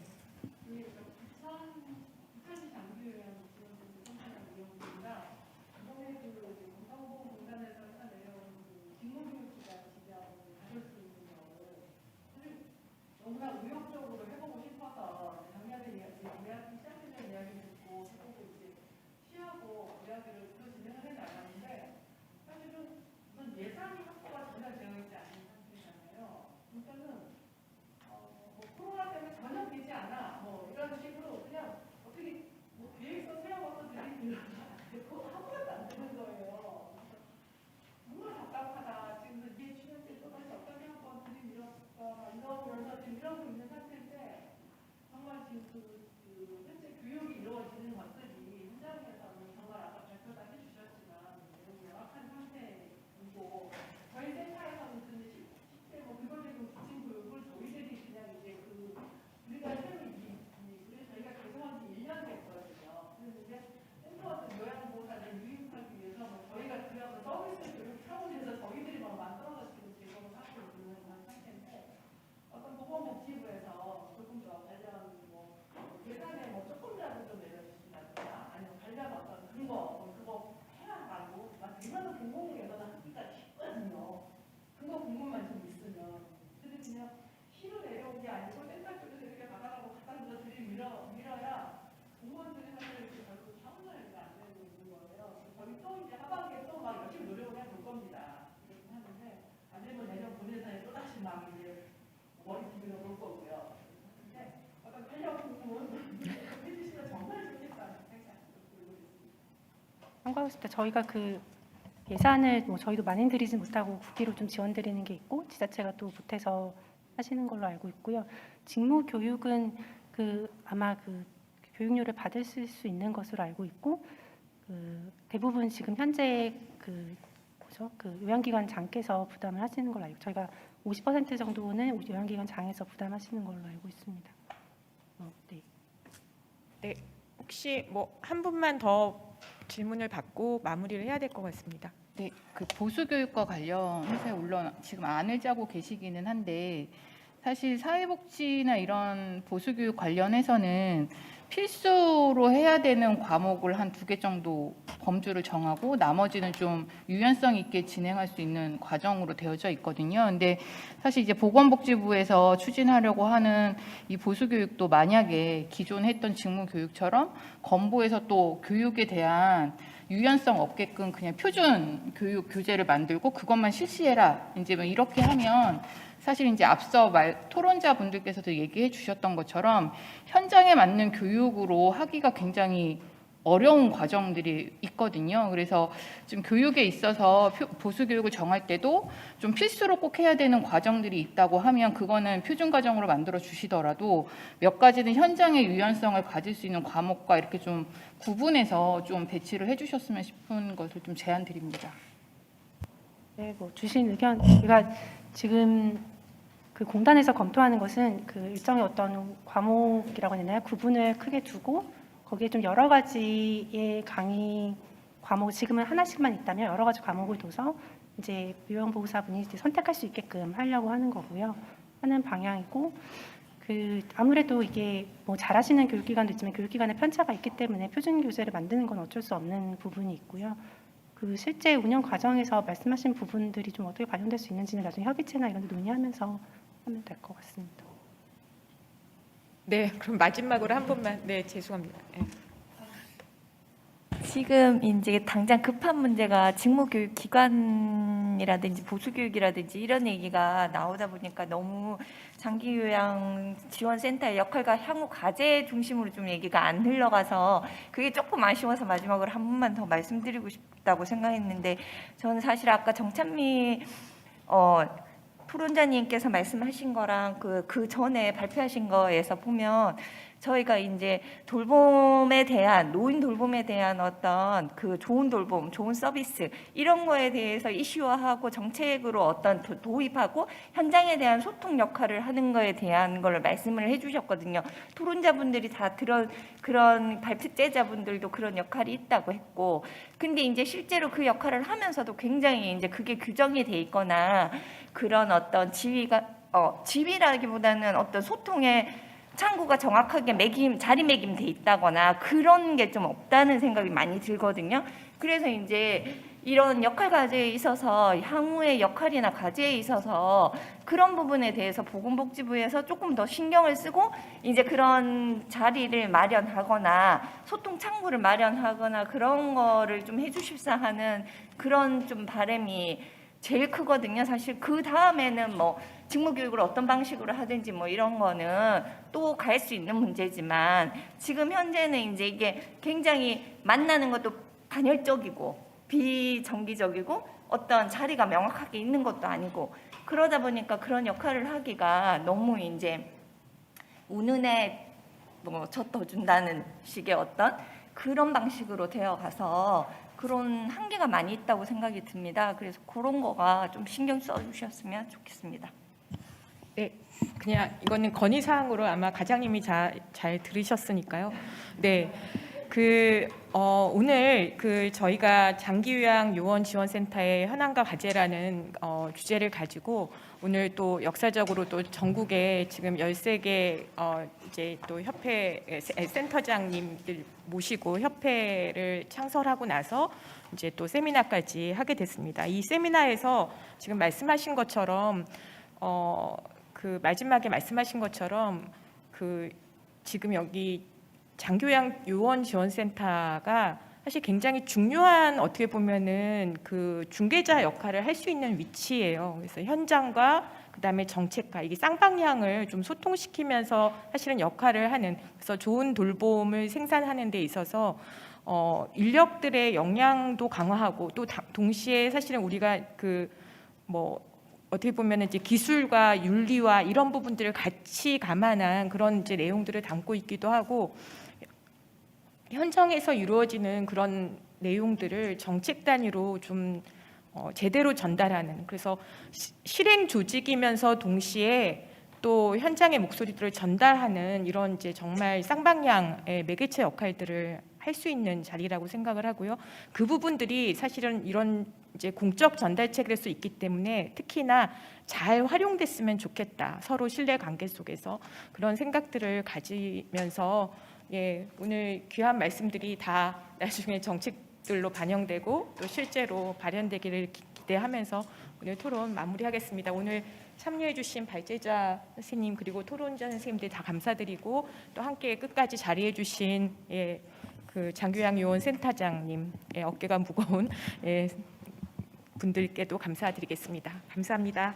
참고했을 때 저희가 그 예산을 뭐 저희도 많이 드리지 못하고 국기로 좀 지원드리는 게 있고 지자체가 또 보태서 하시는 걸로 알고 있고요. 직무 교육은 그 아마 그 교육료를 받을 수 있는 것으로 알고 있고 그 대부분 지금 현재 그 뭐죠? 그 요양기관 장께서 부담을 하시는 걸로 알고 저희가 50% 정도는 요양기관장에서 부담하시는 걸로 알고 있습니다. 네. 네, 혹시 뭐 한 분만 더 질문을 받고 마무리를 해야 될 것 같습니다. 네, 그 보수교육과 관련해서 물론 지금 안을 짜고 계시기는 한데 사실 사회복지나 이런 보수교육 관련해서는 필수로 해야 되는 과목을 한 2개 정도 범주를 정하고 나머지는 좀 유연성 있게 진행할 수 있는 과정으로 되어져 있거든요. 근데 사실 이제 보건복지부에서 추진하려고 하는 이 보수교육도 만약에 기존 했던 직무교육처럼 건보에서 또 교육에 대한 유연성 없게끔 그냥 표준 교육 교재를 만들고 그것만 실시해라. 이제 뭐 이렇게 하면 사실 이제 앞서 토론자분들께서도 얘기해 주셨던 것처럼 현장에 맞는 교육으로 하기가 굉장히 어려운 과정들이 있거든요. 그래서 좀 교육에 있어서 보수 교육을 정할 때도 좀 필수로 꼭 해야 되는 과정들이 있다고 하면 그거는 표준 과정으로 만들어 주시더라도 몇 가지는 현장의 유연성을 가질 수 있는 과목과 이렇게 좀 구분해서 좀 배치를 해주셨으면 싶은 것을 좀 제안드립니다. 네, 뭐 주신 의견 제가 지금 그 공단에서 검토하는 것은 그 일정의 어떤 과목이라고 해야 되나요? 구분을 크게 두고 거기에 좀 여러 가지의 강의 과목 지금은 하나씩만 있다면 여러 가지 과목을 둬서 이제 요양보호사분이 이제 선택할 수 있게끔 하려고 하는 거고요. 하는 방향이고 그 아무래도 이게 뭐 잘하시는 교육기관도 있지만 교육기관의 편차가 있기 때문에 표준 교재를 만드는 건 어쩔 수 없는 부분이 있고요. 그 실제 운영 과정에서 말씀하신 부분들이 좀 어떻게 반영될 수 있는지는 나중에 협의체나 이런 데 논의하면서 하면 될 것 같습니다. 네, 그럼 마지막으로 한 분만. 네, 죄송합니다. 네. 지금 이제 당장 급한 문제가 직무교육 기관이라든지 보수교육이라든지 이런 얘기가 나오다 보니까 너무 장기요양 지원센터의 역할과 향후 과제 중심으로 좀 얘기가 안 흘러가서 그게 조금 아쉬워서 마지막으로 한 분만 더 말씀드리고 싶다고 생각했는데 저는 사실 아까 정찬미 토론자님께서 말씀하신 거랑 그 전에 발표하신 거에서 보면 저희가 이제 돌봄에 대한 노인 돌봄에 대한 어떤 그 좋은 돌봄, 좋은 서비스 이런 거에 대해서 이슈화하고 정책으로 어떤 도입하고 현장에 대한 소통 역할을 하는 거에 대한 걸 말씀을 해주셨거든요. 토론자분들이 다 그런 발표제자분들도 그런 역할이 있다고 했고, 근데 이제 실제로 그 역할을 하면서도 굉장히 이제 그게 규정이 돼 있거나 그런 어떤 지위라기보다는 어떤 소통의 창구가 정확하게 자리매김돼 있다거나 그런 게 좀 없다는 생각이 많이 들거든요. 그래서 이제 이런 역할 과제에 있어서 향후의 역할이나 과제에 있어서 그런 부분에 대해서 보건복지부에서 조금 더 신경을 쓰고 이제 그런 자리를 마련하거나 소통 창구를 마련하거나 그런 거를 좀 해주십사 하는 그런 좀 바람이 제일 크거든요. 사실 그 다음에는 뭐 직무교육을 어떤 방식으로 하든지 뭐 이런 거는 또 갈 수 있는 문제지만 지금 현재는 이제 이게 굉장히 만나는 것도 간헐적이고 비정기적이고 어떤 자리가 명확하게 있는 것도 아니고 그러다 보니까 그런 역할을 하기가 너무 이제 운운에 뭐 젖더 준다는 식의 어떤 그런 방식으로 되어가서 그런 한계가 많이 있다고 생각이 듭니다. 그래서 그런 거가 좀 신경 써주셨으면 좋겠습니다. 네, 그냥 이거는 건의사항으로 아마 과장님이 잘 들으셨으니까요. 네, 오늘 저희가 장기요양 요원 지원센터의 현황과 과제라는 주제를 가지고 오늘 또 역사적으로 또 전국에 지금 13개 이제 또 협회 센터장님들 모시고 협회를 창설하고 나서 이제 또 세미나까지 하게 됐습니다. 이 세미나에서 지금 말씀하신 것처럼 그 마지막에 말씀하신 것처럼 지금 여기 장교양 요원 지원센터가 사실 굉장히 중요한 어떻게 보면은 그 중개자 역할을 할 수 있는 위치예요. 그래서 현장과 그다음에 정책과 이게 쌍방향을 좀 소통시키면서 사실은 역할을 하는 그래서 좋은 돌봄을 생산하는 데 있어서 인력들의 역량도 강화하고 또 동시에 사실은 우리가 어떻게 보면 이제 기술과 윤리와 이런 부분들을 같이 감안한 그런 이제 내용들을 담고 있기도 하고 현장에서 이루어지는 그런 내용들을 정책 단위로 좀 제대로 전달하는, 그래서 실행 조직이면서 동시에 또 현장의 목소리들을 전달하는 이런 이제 정말 쌍방향의 매개체 역할들을 할 수 있는 자리라고 생각을 하고요. 그 부분들이 사실은 이런 이제 공적 전달책일 수 있기 때문에 특히나 잘 활용됐으면 좋겠다. 서로 신뢰 관계 속에서 그런 생각들을 가지면서 오늘 귀한 말씀들이 다 나중에 정책들로 반영되고 또 실제로 발현되기를 기대하면서 오늘 토론 마무리하겠습니다. 오늘 참여해주신 발제자 선생님 그리고 토론자 선생님들 다 감사드리고 또 함께 끝까지 자리해주신 그 장규양 요원 센터장님 어깨가 무거운 분들께도 감사드리겠습니다. 감사합니다.